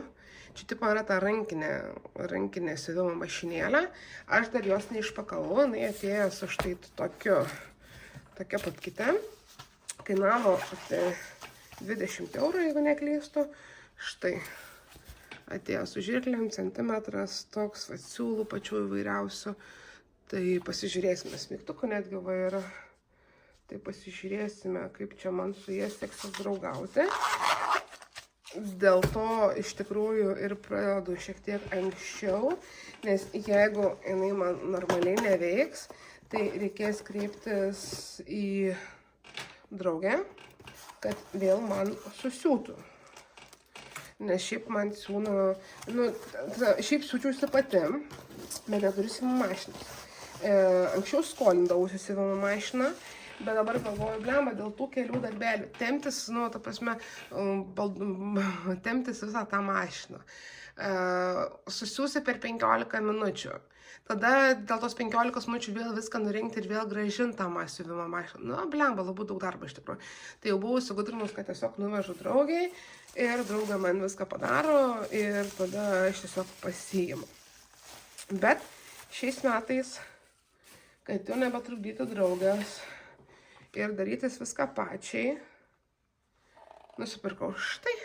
Čia tipo yra ta rankinė siuvimo mašinėlė. Aš dar jos neišpakavau, jinai atėjo su štai tokia pat kita. Kainavo apie 20 €, jeigu neklystu. Štai atėjo su žirklėm, centimetras, toks siūlų pačių įvairiausių. Tai pasižiūrėsime, smygtukų netgi va yra. Tai pasižiūrėsime, kaip čia man su jais seksis draugauti. Dėl to iš tikrųjų ir pradedu šiek tiek anksčiau, nes jeigu jinai man normaliai neveiks, tai reikės kreiptis į draugę, kad vėl man susiūtų. Nes šiaip man siūno, šiaip siūčiausi pati, bet neturiu siuvimo mašinos. Anksčiau skolindavausi siuvimo mašiną, bet dabar galvoju, blemba, dėl tų kelių darbelių, temptis, ta prasme, temptis visą tą mašiną. Susiūsi per 15 minučių. Tada dėl tos 15 minučių vėl viską nurinkti ir vėl grąžinti tą siuvimo mašiną. Blemba, labai daug darbo iš tikrųjų. Tai jau buvau įsigudrinus, kad tiesiog nuvežu draugiai ir draugė man viską padaro ir tada aš tiesiog pasiimu. Bet šiais metais kad jau nebetrukdyti draugės ir darytis viską pačiai, nusipirkau štai.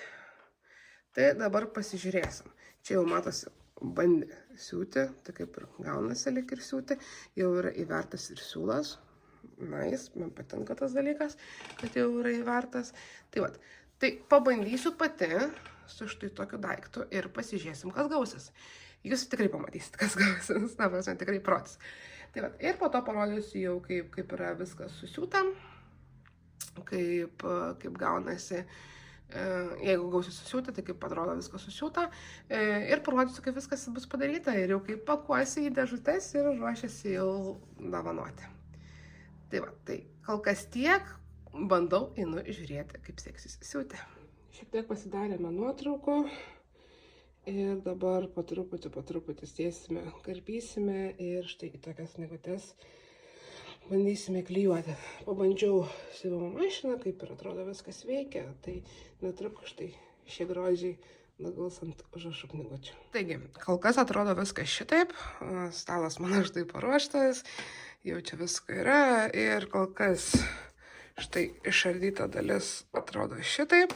Tai dabar pasižiūrėsim. Čia jau matosi, bandė siūti, tai kaip ir gaunasi lyg ir siūti, jau yra įvertas ir siūlas. Nice, man patinka tas dalykas, kad jau yra įvertas. Tai vat, tai pabandysiu pati su štai tokiu daiktu ir pasižiūrėsim, kas gausis. Jūs tikrai pamatysit, kas gausis, na, prasme, tikrai protis. Tai vat, ir po to parodysiu jau, kaip yra viskas susiūta, kaip gaunasi, jeigu gausiu susiūti, tai kaip atrodo viskas susiūta. Ir parodysiu, kaip viskas bus padaryta ir jau kaip pakuosiu į dėžutes ir ruošiasi jau dovanoti. Tai va, tai kol kas tiek, bandau, einu žiūrėti, kaip seksis siūti. Šiek tiek pasidarėme nuotraukų ir dabar po truputį sėsime, karpysime ir štai į tokias knygutes bandysime klijuoti. Pabandžiau siuvimo mašiną, kaip ir atrodo viskas veikia, tai netrukus štai šie grožiai nuguls ant užrašų knygučių. Taigi, kol kas atrodo viskas šitaip, stalas mano štai paruoštas, jau čia visko yra ir kol kas štai išardyta dalis atrodo šitaip,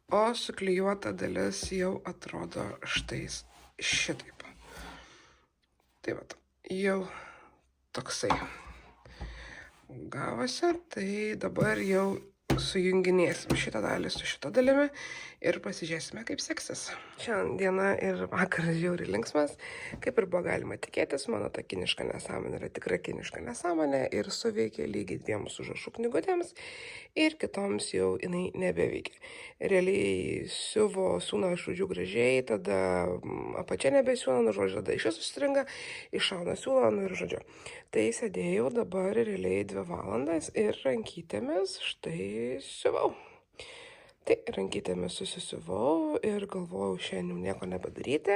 o suklijuota dalis jau atrodo štai šitaip. Tai vat, jau toksai gavosi, tai dabar jau sujunginėsim šitą dalį su šitą dalimi ir pasižiūrėsime, kaip seksis. Šiandien diena ir vakaras žiauriai linksmas, kaip ir buvo galima tikėtis, mano ta kiniška nesąmonė yra tikra kiniška nesąmonė ir suveikė lygiai 2 užrašų knygutėms ir kitoms jau jinai nebeveikia. Realiai siūna iš žodžių gražiai, tada apačia nebesiūna, nu žodžiu, tada iš jų susitringa, iššauna siūlą, nu ir žodžiu. Tai sėdėjau dabar realiai 2 valandas ir rankytėmis štai siuvau. Tai rankytėmis susisiuvau ir galvojau šiandien nieko nebedaryti,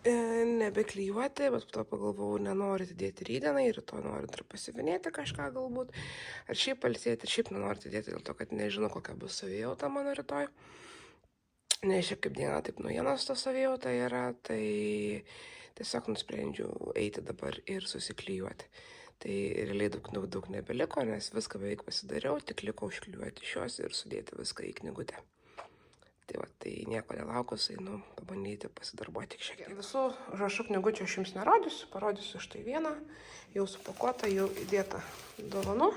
nebeklijuoti, bet po to pagalvojau, nenoriu atidėti rytdienai, rytoj noriu dar pasiuvinėti kažką galbūt, ar šiaip pailsėti, ir šiaip nenoriu atidėti dėl to, kad nežinau, kokia bus savijauta mano rytoj. Nežinau, kaip diena, taip naujienos to savijauta yra, tai tiesiog nusprendžiau eiti dabar ir susiklijuoti. Tai realiai daug nebeliko, nes viską beveik pasidariau, tik liko užklijuoti šios ir sudėti viską į knygutę. Tai va, tai nieko nelaukus, einu pabandyti pasidarbuoti šiek tiek. Visų užrašų knygučių aš jums nerodysiu, parodysiu štai vieną, jau supakuota, jau įdėta dovanų.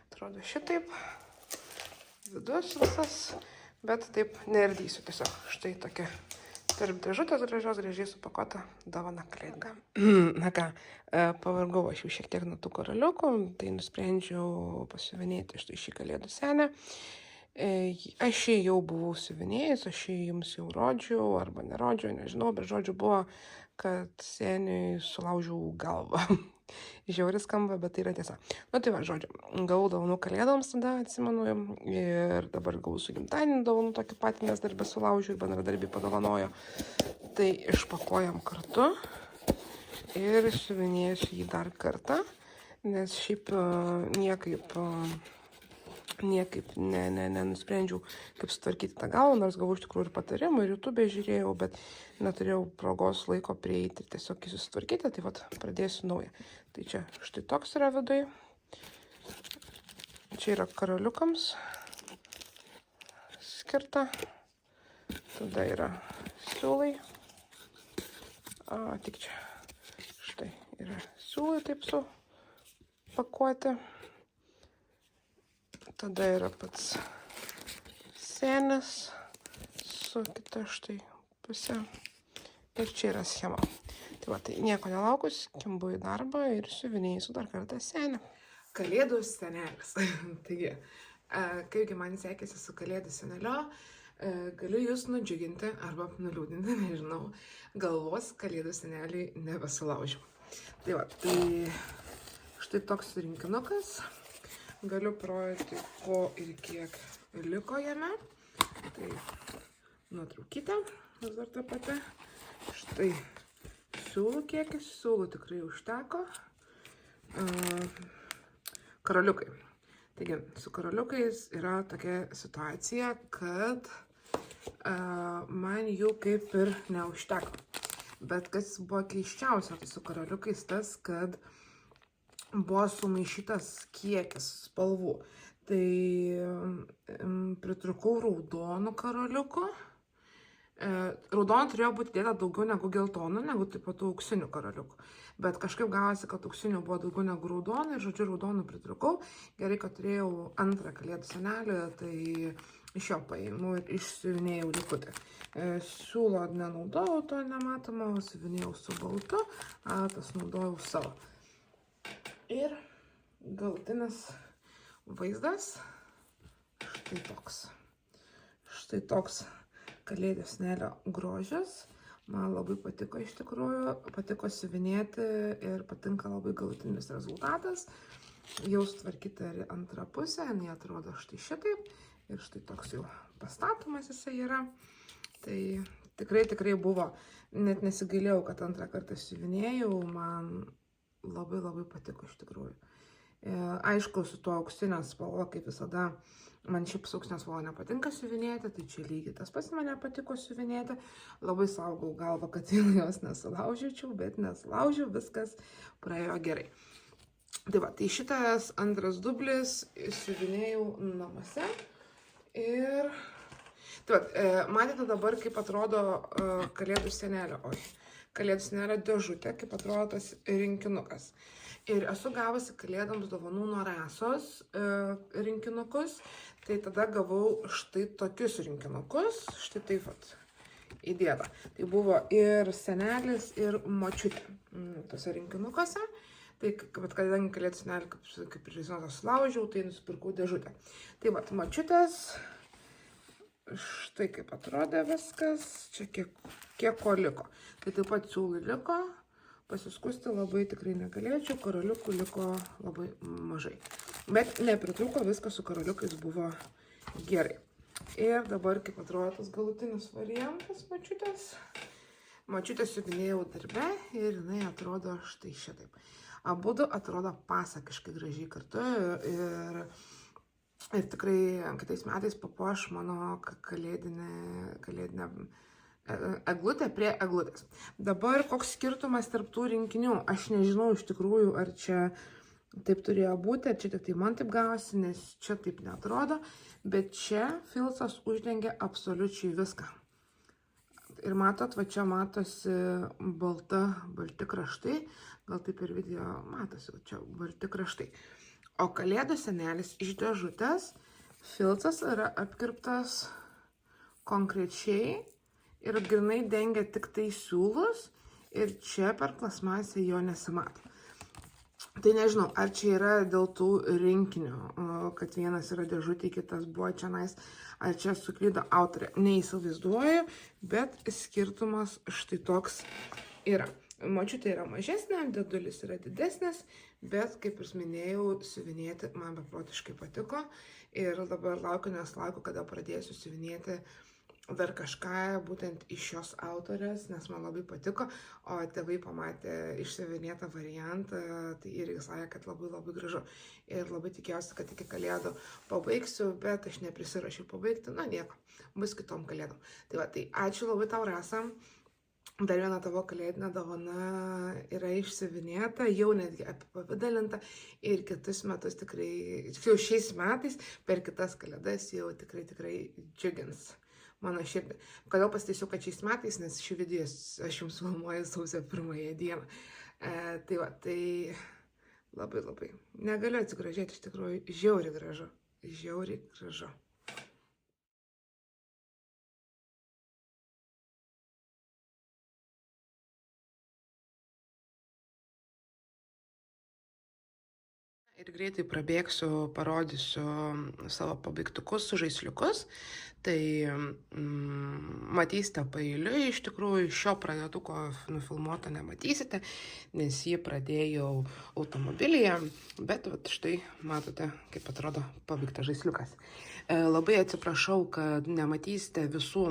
Atrodo šitaip, vidus visas, bet taip neardysiu, tiesiog štai tokia. Tarp dėžutės gražiai supakuota dovana kalėdom. Na ką, pavargau aš jau šiek tiek nuo tų karaliukų, tai nusprendžiau pasiuvinėti štai šį kalėdų senę. Aš jį jau buvau siuvinėjus, aš jį jums jau rodžiau, arba nerodžiau, nežinau, bet žodžiu buvo, kad seniui sulaužiau galvą. Žiauriai skamba, bet tai yra tiesa. Nu tai va, žodžiu, gavau dovanų kalėdoms tada, atsimenu, ir dabar gavau su gimtadieniu dovanų tokį patį, nes darbę sulaužiau ir bendradarbį padovanojo. Tai išpakuojam kartu ir siuvinėsiu jį dar kartą, nes šiaip niekaip nenusprendžiau, kaip sutvarkyti tą galvą, nors gavau iš tikrųjų ir patarimų, ir YouTube žiūrėjau, bet neturėjau progos laiko prieiti ir tiesiog jį susitvarkyti, tai vat pradėsiu naują. Tai čia štai toks yra vidui. Čia yra karaliukams skirta. Tada yra siūlai. Tik čia štai yra siūlai taip supakuoti. Tada yra pats senis su kita štai pusė. Ir čia yra schema. Tai va, tai nieko nelaukus, kimbu į darbą ir siuvinėsiu dar kartą senį. Kalėdų senelis. Taigi, kaipgi man sekėsi su kalėdų senelio, galiu jūs nudžiuginti arba nuliūdinti, nežinau, galvos kalėdų seneliui nebesulaužiau. Tai va, tai štai toks rinkinukas. Galiu parodyti, ko ir kiek liko jame. Tai nuotraukytė, vis dar ta pati. Štai siūlų kiekis, siūlų tikrai užteko. Karaliukai. Taigi, su karaliukais yra tokia situacija, kad man jų kaip ir neužteko. Bet kas buvo keiščiausia tai su karaliukais tas, kad buvo sumaišytas kiekis spalvų. Tai pritrūkau raudonų karoliukų. Raudonų turėjo būti dėta daugiau negu geltonų, negu taip pat auksinių karoliukų. Bet kažkaip gavosi, kad auksinių buvo daugiau negu raudonų ir, žodžiu, raudonų pritrūkau. Gerai, kad turėjau antrą kalėdų senelį, tai iš jo paėmiau ir išsiuvinėjau likutį. Siūlo nenaudojau to nematomo, siuvinėjau su baltu, tas naudojau savo. Ir galutinis vaizdas štai toks. Štai toks kalėdų senelio grožis. Man labai patiko iš tikrųjų, patiko siuvinėti ir patinka labai galutinis rezultatas. Jau sutvarkyta ir antra pusė, jinai atrodo štai šitaip. Ir štai toks jau pastatomas jisai yra. Tai tikrai buvo, net nesigailėjau, kad antrą kartą siuvinėjau, man labai patiko iš tikrųjų. Aišku, su tuo auksinio spalva, kaip visada, man šiaip su auksinio spalva nepatinka siuvinėti, tai čia lygiai tas pats man nepatiko siuvinėti. Labai saugau galvą, kad jos nesulaužyčiau, bet nesulaužiau, viskas praėjo gerai. Tai va, tai šitas antras dublis siuvinėjau namuose. Ir tai va, matėte dabar, kaip atrodo kalėdų senelio, kalėdų senelio dėžutė, kaip atrodo tas rinkinukas. Ir esu gavusi kalėdoms dovanų nuo Rasos rinkinukus, tai tada gavau štai tokius rinkinukus, štai taip vat įdėta. Tai buvo ir senelis, ir močiutė tose rinkinukuose. Tai, bet kadangi kalėdų senelį, kaip ir žinote, sulaužiau, tai nusipirkau dėžutę. Tai vat, močiutės, štai kaip atrodė viskas, čia kiek ko liko. Tai taip pat siūlai liko, pasiskusti labai tikrai negalėčiau, karoliukų liko labai mažai. Bet nepritrūko, viskas su karoliukais buvo gerai. Ir dabar kaip atrodo tas galutinis variantas močiutės. Močiutės siuvinėjau darbe ir jinai atrodo štai šitaip. Abudu atrodo pasakiškai gražiai kartu ir tikrai kitais metais papuoš mano kalėdinę eglutę prie eglutės. Dabar koks skirtumas tarp tų rinkinių? Aš nežinau iš tikrųjų, ar čia taip turėjo būti, ar čia tik tai man taip gavosi, nes čia taip neatrodo, bet čia filcas uždengia absoliučiai viską. Ir matot, va čia matosi balti kraštai, gal taip ir video matosi, va čia balti kraštai. O kalėdų senelis iš dėžutės, filcas yra apkirptas konkrečiai ir grinai dengia tik tai siūlus ir čia per plasmasę jo nesimato. Tai nežinau, ar čia yra dėl tų rinkinių, kad vienas yra dėžutė, kitas buvo čionais, ar čia suklydo autorė. Neįsivaizduoju, bet skirtumas štai toks yra. Močiutė yra mažesnė, dėdulis yra didesnis, bet, kaip ir minėjau, siuvinėti man beprotiškai patiko. Ir dabar laukiu, kada pradėsiu siuvinėti dar kažką būtent iš šios autorės, nes man labai patiko, o tėvai pamatė išsiuvinėtą variantą, tai irgi sakė, kad labai gražu. Ir labai tikiuosi, kad iki kalėdų pabaigsiu, bet aš neprisirašiau pabaigti, na nieko, bus kitom kalėdom. Tai va, tai ačiū labai tau, Rasa. Dar viena tavo kalėdinė dovana yra išsiuvinėta, jau netgi apipavidalinta ir kitus metus tikrai, jau šiais metais per kitas kalėdas jau tikrai džiugins mano širdį. Kodėl pasitaisiu, kad šiais metais, nes šį video aš jums filmuoju sausio 1 dieną. Tai va, tai labai negaliu atsigražėti, iš tikrųjų žiauriai gražu. Ir greitai prabėgsiu, parodysiu savo pabaigtukus, žaisliukus. Tai matysite paeiliui, iš tikrųjų šio pradėtuko nufilmuoto nematysite, nes jį pradėjau automobilyje, bet vat, štai matote, kaip atrodo pabaigtas žaisliukas. Labai atsiprašau, kad nematysite visų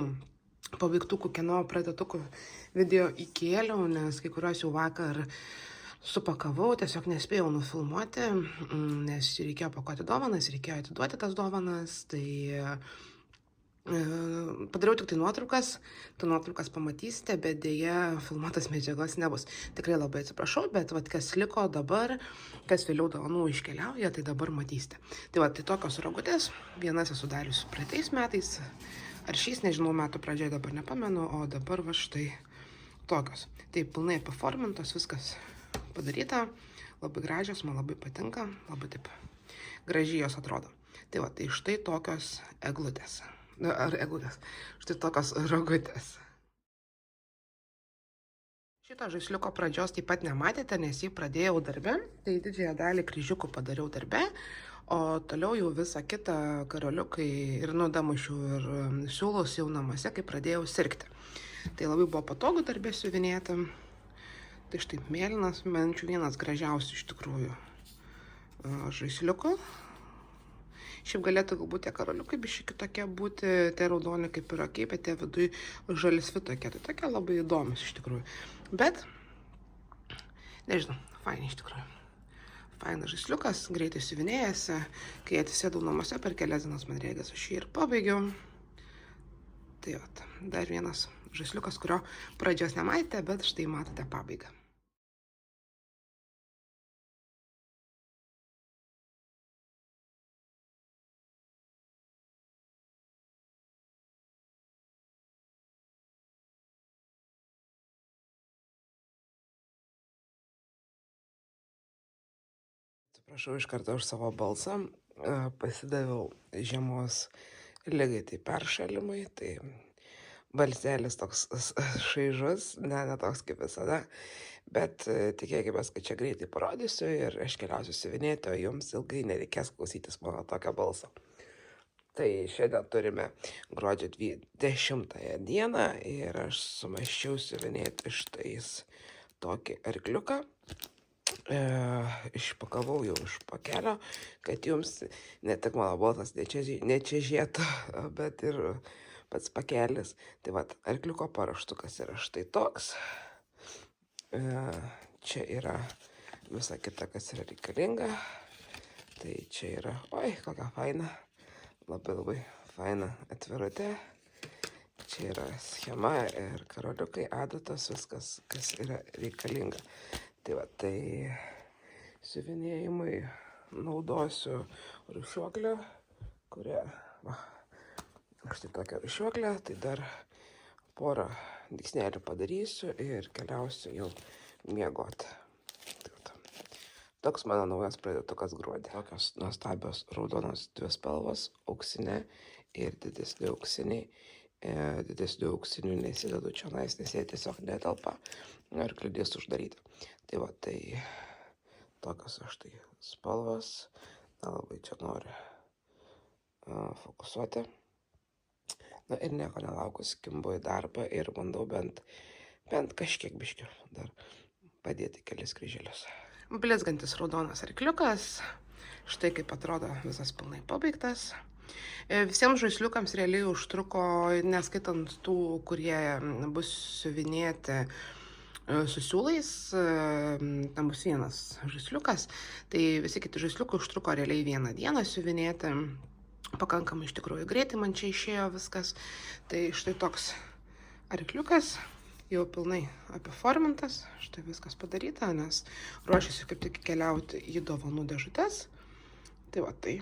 pabaigtukų, kieno pradėtukų video įkėliau, nes kai kuriuos jau vakar supakavau, tiesiog nespėjau nufilmuoti, nes reikėjo pakuoti dovanas, reikėjo atiduoti tas dovanas, tai Padariau tik tai nuotraukas, tu nuotraukas pamatysite, bet dėja filmuotas medžiagos nebus. Tikrai labai atsiprašau, bet vat, kas liko dabar, kas vėliau dovanų iškeliauja, tai dabar matysite. Tai va, tai tokios rogutės, vienas esu darius praeitais metais, ar šiais, nežinau, metų pradžioje dabar nepamenu, o dabar va štai tokios. Tai pilnai performintos, viskas padaryta, labai gražios, man labai patinka, labai taip gražiai jos atrodo. Tai va, tai štai tokios eglutės. Ar eglutės. Štai tokios rogutės. Šito žaisliuko pradžios taip pat nematėte, nes jį pradėjau darbe. Tai didžiąją dalį kryžiukų padariau darbe, o toliau jau visą kitą karoliukai ir nudamušių ir siūlus jau namuose, kai pradėjau sirgti. Tai labai buvo patogu darbė siuvinėti. Tai štai mėlynas, menčių vienas gražiausių iš tikrųjų žaisliukų. Šiaip galėtų galbūt tie karoliukai biški kitokie būti, tie raudoni kaip ir akiai, bet tie vidui žalisvi tokie. Tai tokie labai įdomus iš tikrųjų. Bet, nežinau, fainai iš tikrųjų. Fainas žaisliukas, greitai siuvinėjasi. Kai atsisėdau namuose per kelias dienas, man regis, aš jį ir pabaigiau. Tai va, dar vienas žaisliukas, kurio pradžios nematėte, bet štai matote pabaigą. Atsiprašau iš karto už savo balsą, pasidaviau žiemos ligai, tai peršalimai, tai balselis toks šaižus, ne toks kaip visada, bet tikėkime, kad čia greitai parodysiu ir aš keliausiu siuvinėti, o jums ilgai nereikės klausytis mano tokio balso. Tai šiandien turime gruodžio 20 dieną ir aš sumąsčiau siuvinėti štais tokį arkliuką. Išpakavau jau iš pakelio, kad jums ne tik mano balsas nečežėtų, bet ir pats pakelis. Tai va, arkliuko paruoštukas yra štai toks. Čia yra visa kita, kas yra reikalinga. Tai čia yra, oi, kokia faina, labai faina atvirutė. Čia yra schema ir karoliukai, adatos, viskas, kas yra reikalinga. Tai va, tai siuvinėjimui naudosiu rūšiuoklę, kurią, va, štai tokią rūšiuoklę, tai dar porą dygsnelių padarysiu ir keliausiu jau miegoti. Tai toks mano naujas pradėtukas gruodį. Tokios nuostabios raudonos dvi spalvos, auksinė ir didesni auksiniai. Didesnių auksinių nesidedu čionais, nes jie tiesiog netelpa ir kliudės uždaryti. Tai va, tai tokios aš tai spalvos, nelabai čia noriu fokusuoti. Na ir nieko nelaukus, kimbu į darbą ir bandau bent kažkiek biškių dar padėti kelis kryželius. Blizgantis raudonas arkliukas, štai kaip atrodo visas pilnai pabaigtas. Visiems žaisliukams realiai užtruko, neskaitant tų, kurie bus siuvinėti su siūlais, tam bus vienas žaisliukas, tai visi kiti žaisliukai užtruko realiai vieną dieną siuvinėti, pakankamai iš tikrųjų greitai man čia išėjo viskas, tai štai toks arkliukas, jau pilnai apiformintas, štai viskas padaryta, nes ruošiasi kaip tik keliauti į dovanų dėžutes, tai va tai.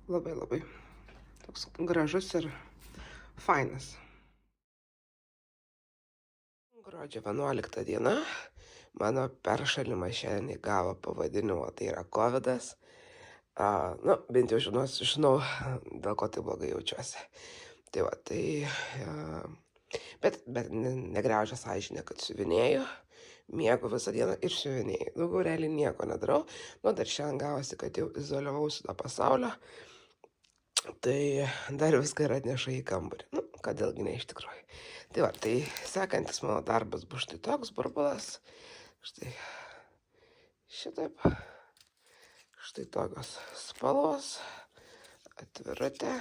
Labai toks gražus ir fainas. Gruodžio 11 diena. Mano peršalimas šiandien įgavo pavadinimą, tai yra COVID-as. Bent jau žinau, dėl ko tai blogai jaučiuosi. Tai va, tai... Bet negriaužia sąžinė, kad siuvinėju. Miegu visą dieną ir siuvinėju. Daugiau realiai nieko nedarau. Dar šiandien gavosi, kad jau izoliavausi nuo pasaulio. Tai dar viską ir atneša į kambarį. Kodėlgi ne iš tikrųjų. Tai va, tai sekantis mano darbas bus štai toks burbulas. Štai šitaip. Štai tokios spalvos. Atvirutė.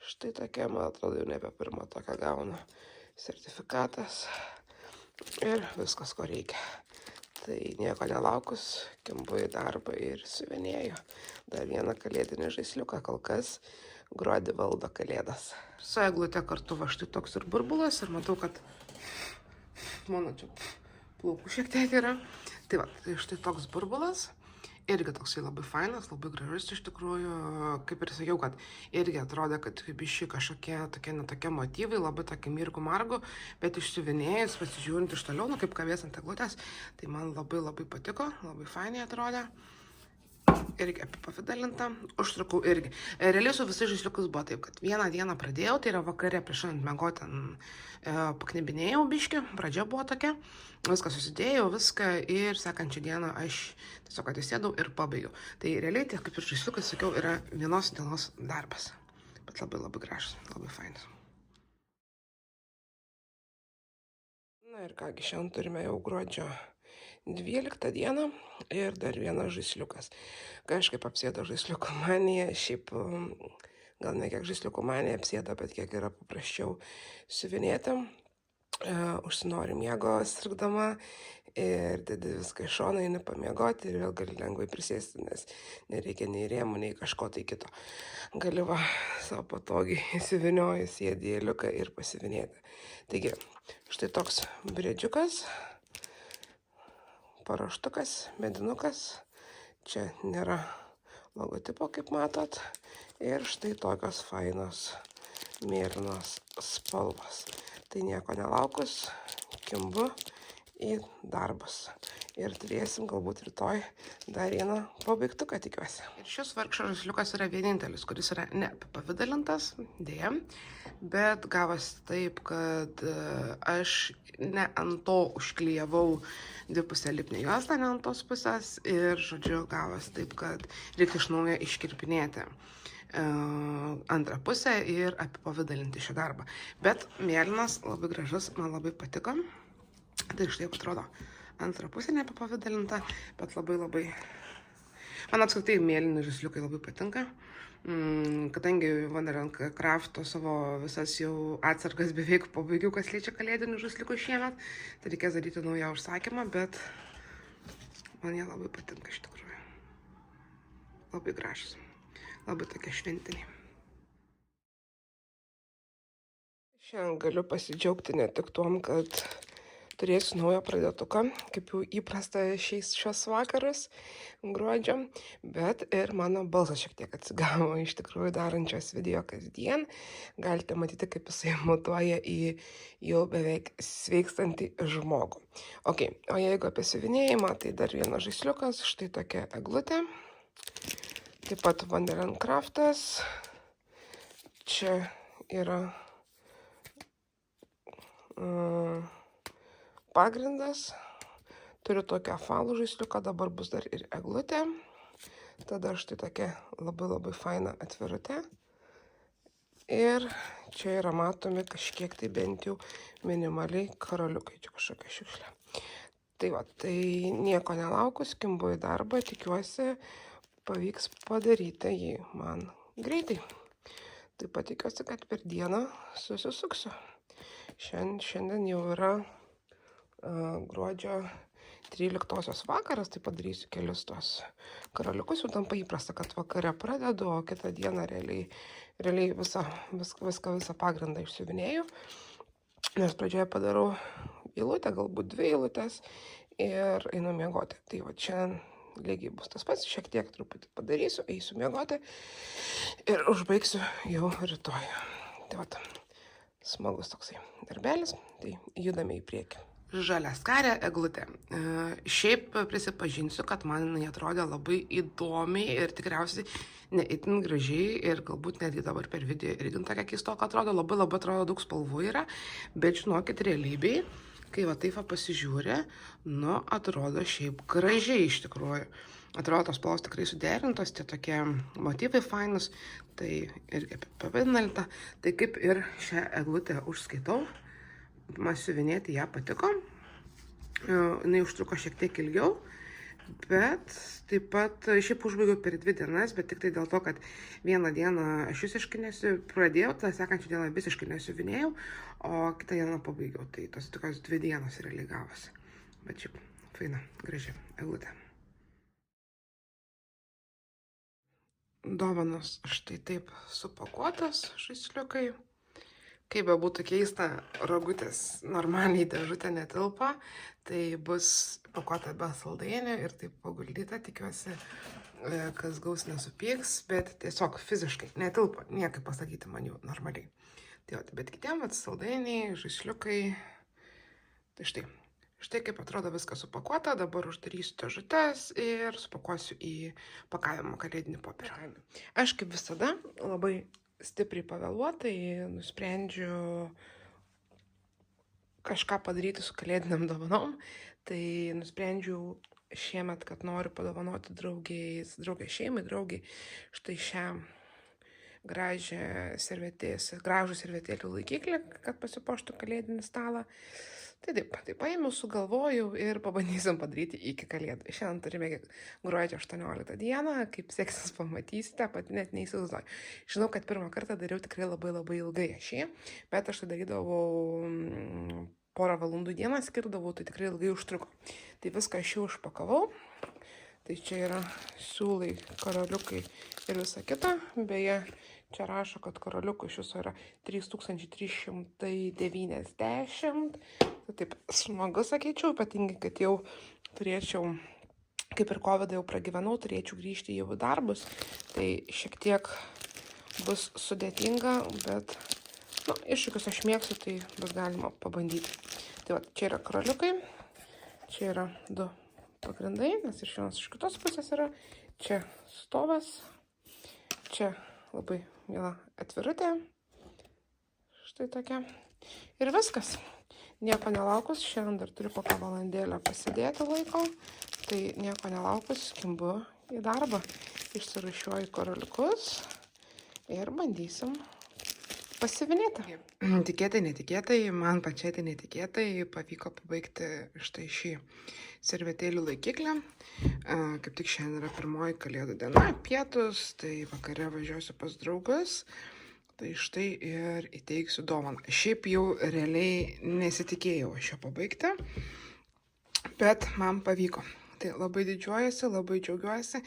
Štai tokia, man atrodo, jau nebe pirmą tokią gaunu sertifikatas. Ir viskas, ko reikia. Tai nieko nelaukus, kimbu į darbą ir siuvinėju. Dar vieną kalėdinį žaisliuką, kol kas gruodį valdo kalėdas. Su eglute kartu va štai toks ir burbulas ir matau, kad mano čia plaukų šiek tiek yra. Tai va, tai štai toks burbulas. Irgi toksai labai fainas, labai gražus iš tikrųjų. Kaip ir sakiau, kad irgi atrodė, kad biški kažkokie tokie netokie motyvai, labai tokie mirgų margų, bet išsiuvinėjus, pasižiūrint iš toliau, kaip kavės ant eglutės, tai man labai labai patiko, labai fainiai atrodė. Irgi apipavidalinta, užtrukau irgi. Realiai su visais žaisliukus buvo taip, kad vieną dieną pradėjau, tai yra vakare prieš ant mėgo ten paknebinėjau biški, pradžia buvo tokia, viską susidėjau, viską ir sekančią dieną aš tiesiog atsisėdau ir pabaigiau. Tai realiai, tiek kaip ir žaisliukai, sakiau, yra vienos dienos darbas, bet labai labai gražus, labai fainas. Na ir kągi, šiandien turime jau gruodžio 12 dieną ir dar vienas žaisliukas. Kažkaip apsėdo žaisliukų manija, šiaip gal ne kiek žaisliukų manija apsėdo, bet kiek yra paprasčiau siuvinėti. Užsinori miego sirgdama ir dedi viską iš šono, eini pamiegoti ir vėl gali lengvai prisėsti, nes nereikia nei rėmų, nei kažko tai kito. Gali va savo patogiai įsivyniojus į dėliuką ir pasivinėti. Taigi, štai toks briedžiukas, paruoštukas, medinukas, čia nėra logotipo, kaip matot, ir štai tokios fainos mėlynos spalvos. Tai nieko nelaukus, kimbu į darbus. Ir turėsim galbūt rytoj dar vieną pabaigtuką, tikiuosi. Ir šis vargšas žaisliukas yra vienintelis, kuris yra neapipavidalintas, dėja, bet gavosi taip, kad aš ne ant to užklijavau dvipusę lipnią juostą, ne ant tos pusės, ir, žodžiu, gavosi taip, kad reikia iš naujo iškirpinėti antrą pusę ir apipavidalinti šį darbą. Bet mėlynas, labai gražus, man labai patiko. Tai štai atrodo antrą pusę neapipavidalinta, bet labai labai... Man apskritai mėlyni žaisliukai labai patinka. Kadangi Wonderland Crafto savo visas jau atsargas beveik pabaigiau, kas liečia kalėdinių žaisliukų šiemet, tai reikės daryti naują užsakymą, bet man jie labai patinka iš tikrųjų. Labai gražus. Labai tokie šventiniai. Šiandien galiu pasidžiaugti ne tik tuom, kad turėsiu naują pradėtuką, kaip jau įprasta šios vakarus gruodžio, bet ir mano balsas šiek tiek atsigavo iš tikrųjų darančios video kasdien. Galite matyti, kaip jisai mutuoja į jau beveik sveikstantį žmogų. Ok, o jeigu apie siuvinėjimą, tai dar vienas žaisliukas, štai tokia eglutė. Taip pat Wonderland Craftas. Čia yra pagrindas. Turiu tokią falų žaisliuką, dabar bus dar ir eglutė. Tada štai tokia labai labai faina atvirutė. Ir čia yra matomi kažkiek tai bent jau minimaliai karoliukai, čia kažkokia šiukšlė. Tai va, tai nieko nelaukus, kimbu į darbą, tikiuosi pavyks padaryti jį man greitai. Taip pat tikiuosi, kad per dieną susisuksiu. Šiandien jau yra gruodžio 13 vakaras, tai padarysiu kelius tuos karoliukus. Jau tampa įprasta, kad vakare pradedu, o kitą dieną realiai visą pagrindą išsiuvinėju. Nes pradžioje padarau eilutę, galbūt 2 eilutės ir einu miegoti. Tai va čia lygiai bus tas pats, šiek tiek truputį padarysiu, eisiu miegoti ir užbaigsiu jau rytoj. Tai va, smagus toksai darbelis, tai judame į priekį. Žaliaskarė eglutė. Šiaip prisipažinsiu, kad man jinai atrodė labai įdomiai ir tikriausiai ne itin gražiai ir galbūt netgi dabar per video irgi tokia keistoka atrodo, labai atrodo daug spalvų yra, bet žinokit, realybėj, kai va taip pasižiūrė, nu, atrodo šiaip gražiai iš tikrųjų. Atrodo, tos spalvos tikrai suderintos, tie tokie motyvai fainus, tai irgi apipavidalinta. Tai kaip ir šią eglutę užskaitau, man siuvinėti ją patiko. Jinai užtruko šiek tiek ilgiau, bet taip pat šiaip užbaigiau per 2 dienas, bet tik tai dėl to, kad vieną dieną aš visiškai pradėjau, tą sekančią dieną visiškai nesiuvinėjau, o kitą dieną pabaigiau. Tai tos tokios 2 dienos realiai gavosi. Bet šiaip faina, graži eglutė. dovanos štai taip supakuotas žaisliukai. Kaip bebūtų keista, rogutės normaliai dėžutė netilpa, tai bus pakuota be saldainių ir taip paguldyta, tikiuosi, kas gaus nesupyks, bet tiesiog fiziškai netilpa, niekaip pasakyti man jų normaliai. Tai va, bet kitiem, saldainiai, žaisliukai, tai štai. Štai kaip atrodo viskas supakuota, dabar uždarysiu dėžutės ir supakuosiu į pakavimo kalėdinį popierių. Aš kaip visada labai stipriai pavėluotai nusprendžiu kažką padaryti su kalėdiniam dovanom. Tai nusprendžiau šiemet, kad noriu padovanoti draugės šeimai, draugiai štai šią gražų servetėlių laikiklį, kad pasipuoštų kalėdinį stalą. Tai taip, paėmiau, sugalvojau ir pabandysim padaryti iki kalėdų. Šiandien turime gruodžio 18 dieną, kaip seksis pamatysite, pat net neįsivaizduoju. Žinau, kad pirmą kartą dariau tikrai labai ilgai šį, bet aš tai darydavau porą valandų dieną skirdavau, tai tikrai ilgai užtruko. Tai viską aš jau užpakavau. Tai čia yra siūlai, karoliukai ir visa kita. Beje, čia rašo, kad karoliukų iš viso yra 3390. Tai taip smagu, sakyčiau, ypatingai, kad jau turėčiau, kaip ir COVID jau pragyvenau, turėčiau grįžti jau į darbus. Tai šiek tiek bus sudėtinga, bet iššūkius aš mėgstu, tai bus galima pabandyti. Tai va, čia yra karoliukai, čia yra du pagrindai, nes iš vienos iš kitos pusės yra, čia stovas, čia labai miela atvirutė, štai tokia. Ir viskas. Nieko nelaukus, šiandien dar turiu kokią valandėlę pasidėti laiko, tai nieko nelaukus, kimbu į darbą, išsirūšiuoju karoliukus ir bandysim pasivinėti. Tikėtai, netikėtai, man pačiai tai netikėtai pavyko pabaigti štai šį servetėlių laikiklį. Kaip tik šiandien yra pirmoji kalėdų diena, pietus, tai vakare važiuosiu pas draugus. Tai štai ir įteiksiu dovaną. Šiaip jau realiai nesitikėjau aš jo pabaigti, bet man pavyko. Tai labai didžiuojasi, labai džiaugiuosi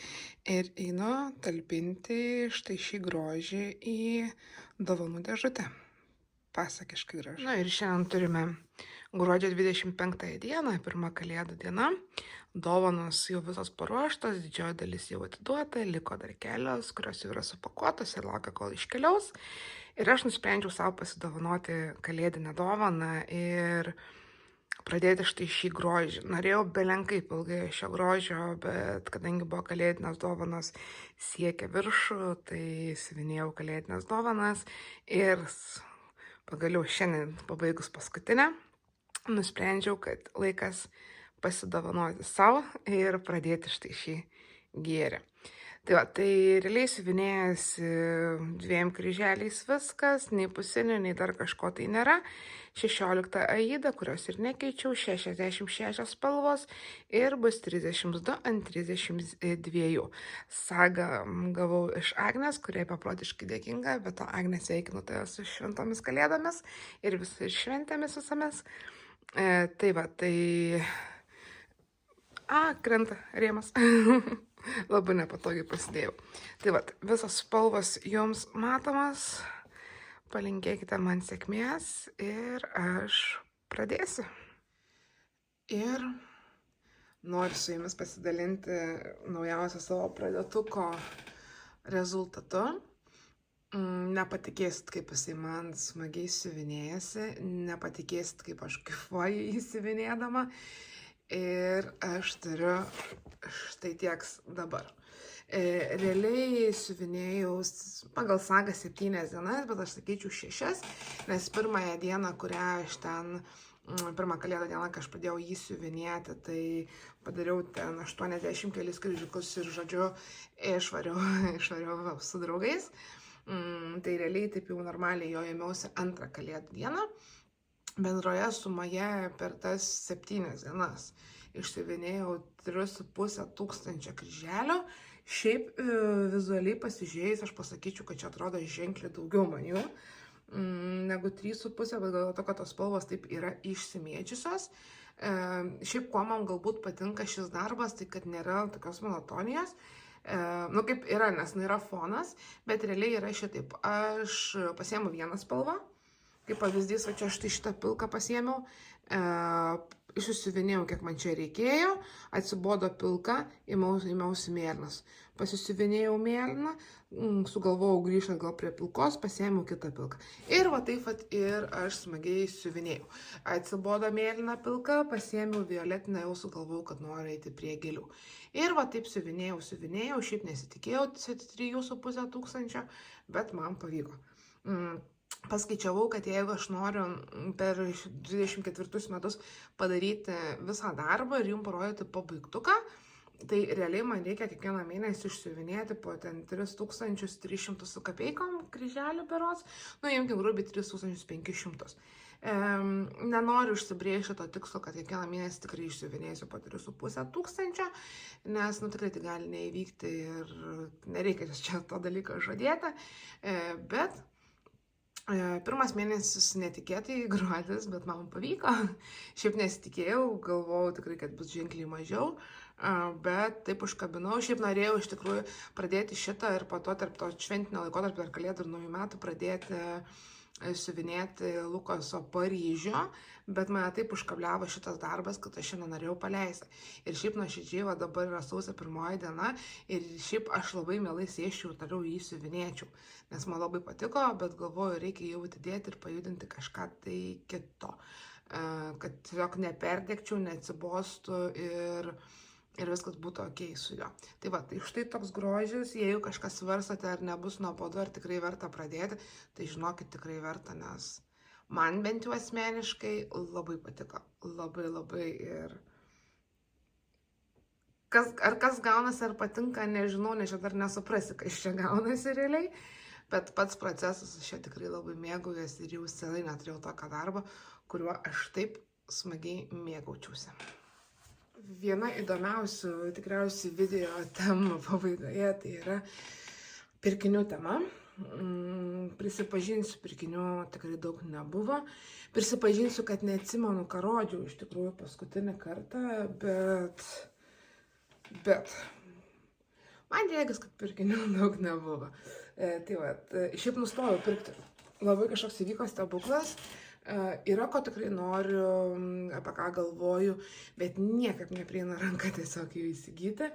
ir einu talpinti štai šį grožį į dovanų dėžutę. Pasakiškai gražu. Na ir šiandien turime gruodžio 25 dieną, pirmą kalėdų diena. Dovanos jau visos paruoštos, didžioji dalis jau atiduota, liko dar kelios, kurios jau yra supakuotos ir laukia, kol iškeliaus. Ir aš nusprendžiau savo pasidovanoti kalėdinę dovaną ir pradėti štai šį grožį. Norėjau belenkaip ilgai šio grožio, bet kadangi buvo kalėdinės dovanos siekia viršų, tai siuvinėjau kalėdinės dovanas ir pagaliau šiandien pabaigus paskutinę, nusprendžiau, kad laikas pasidovanoti savo ir pradėti štai šį gėrį. Tai va, tai realiai siuvinėjasi 2 kryželiais viskas, nei pusinių, nei dar kažko tai nėra. 16 aida, kurios ir nekeičiau, 66 spalvos ir bus 32 ant 32. Sagą gavau iš Agnės, kuriai paprotiškai dėkinga, bet to Agnė sveikinu tave su šventomis kalėdomis ir šventėmis visomis. Tai va, tai... krenta rėmas. Labai nepatogiai pasidėjau. Tai va, visos spalvos jums matomas. Palinkėkite man sėkmės ir aš pradėsiu. Ir noriu su jumis pasidalinti naujausią savo pradėtuko rezultatu. Nepatikėsit, kaip jisai man smagiai siuvinėjasi, nepatikėsit, kaip aš kaifuoju įsiuvinėdama. Ir aš turiu štai tieks dabar. Realiai siuvinėjau pagal sagą 7 dienas, bet aš sakyčiau 6, nes pirmąją dieną, kurią aš ten, pirmą kalėdų dieną, kai aš pradėjau jį siuvinėti, tai padariau ten 80 kelis kryžiukus ir, žodžiu, išvariau su draugais. Tai realiai taip jau normaliai jo ėmiausi antrą kalėdų dieną. Bendroje sumoje per tas 7 dienas išsiuvinėjau 3500 kryželių. Šiaip vizualiai pasižiūrėjus, aš pasakyčiau, kad čia atrodo ženkliai daugiau man jų negu 3,5, bet gal to, kad tos spalvos taip yra išsimėčiusios. Šiaip kuo man galbūt patinka šis darbas, tai kad nėra tokios monotonijos. Nu, kaip yra, nes yra fonas, bet realiai yra šitaip. Aš pasiėmu vieną spalvą, kaip pavyzdys, va čia štai šitą pilką pasiėmiau, išsusivinėjau, kiek man čia reikėjo, atsibodo pilka, ėmiausi mėlynas. Pasisuvinėjau mėlyną, sugalvojau grįžtant gal prie pilkos, pasiėmiau kitą pilką. Ir va taip vat ir aš smagiai siuvinėjau. Atsibodo mėlyną pilką, pasiėmiau violetinę, jau sugalvojau, kad noriu eiti prie gėlių. Ir va taip siuvinėjau, šiaip nesitikėjau 3,5 tūkstančio, bet man pavyko. Paskaičiavau, kad jeigu aš noriu per 24 metus padaryti visą darbą ir jums parodyti pabaigtuką, tai realiai man reikia kiekvieną mėnesį išsiuvinėti po ten 3300 su kapeikom kryželių berods, nu imkim grubiai 3500. Nenoriu užsibrėžti to tikslo, kad kiekvieną mėnesį tikrai išsiuvinėsiu po 3,5 tūkstančio, nes tikrai tai gali neįvykti ir nereikia čia to dalyko žadėti, bet pirmas mėnesis netikėtai gruodis, bet man pavyko. Šiaip nesitikėjau, galvojau tikrai, kad bus ženkliai mažiau, bet taip užkabinau. Šiaip norėjau iš tikrųjų pradėti šitą ir po to tarp to šventinio laikotarpio ir kalėdų ir naujų metų pradėti siuvinėti Lukaso Paryžių, bet mane taip užkabliavo šitas darbas, kad aš šiandien norėjau paleisti. Ir šiaip nuoširdžiai, va dabar yra sausio 1 diena ir šiaip aš labai mielai sėsčiau ir toliau jį siuvinėčiau, nes man labai patiko, bet galvoju, reikia jau atidėti ir pajudinti kažką tai kito, kad tiesiog neperdėkčiau, neatsibostų ir viskas būtų ok su juo. Tai va, tai štai toks grožis, jeigu kažkas svarstate, ar nebus nuobodu, ar tikrai verta pradėti, tai žinokit, tikrai verta, nes man bent jau asmeniškai labai patiko. Labai ir ar kas gaunasi, ar patinka, nežinau, nes čia dar nesuprasi, kas čia gaunasi realiai, bet pats procesas aš čia tikrai labai mėgaujuosi ir jau senai neturėjau tokio darbo, kuriuo aš taip smagiai mėgaučiausi. Viena įdomiausių tikriausiai video temų pabaigoje tai yra pirkinių tema. Prisipažinsiu, pirkinių tikrai daug nebuvo. Prisipažinsiu, kad neatsimenu, ką rodžiau iš tikrųjų paskutinį kartą, bet man regis, kad pirkinių daug nebuvo. Tai va, šiaip nustojau pirkti. Labai kažkoks įvyko stebuklas. Yra, ko tikrai noriu, apie ką galvoju, bet niekaip neprieina ranka tiesiog jų įsigyti.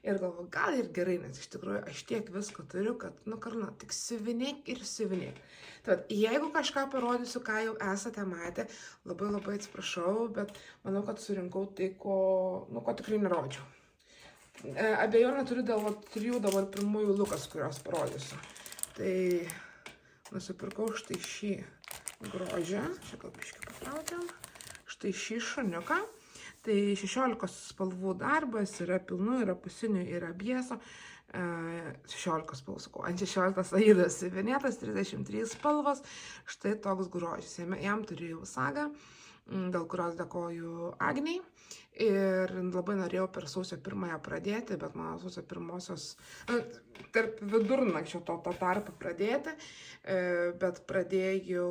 Ir galvoju, gal ir gerai, nes iš tikrųjų aš tiek visko turiu, kad, Karla, tik siuvinėk ir siuvinėk. Tad jeigu kažką parodysiu, ką jau esate matę, labai atsiprašau, bet manau, kad surinkau tai, ko tikrai nerodžiau. Abejonę turiu dėl 3 dabar pirmųjų Lukas, kurios parodysiu. Tai nusipirkau štai šį grožį, čia gal biškį patraukiam, štai šį šuniuką, tai 16 spalvų darbas, yra pilnų, yra pusinių, yra bieso, 16 spalvų, sakau, ant 16 aidas siuvinėtas, 33 spalvos, štai toks grožis, jam turėjau sagą, dėl kurios dėkoju Agniai. Ir labai norėjau per sausio 1 pradėti, bet mano sausio 1 tarp vidurnakčio to tarpą pradėti, bet pradėjau,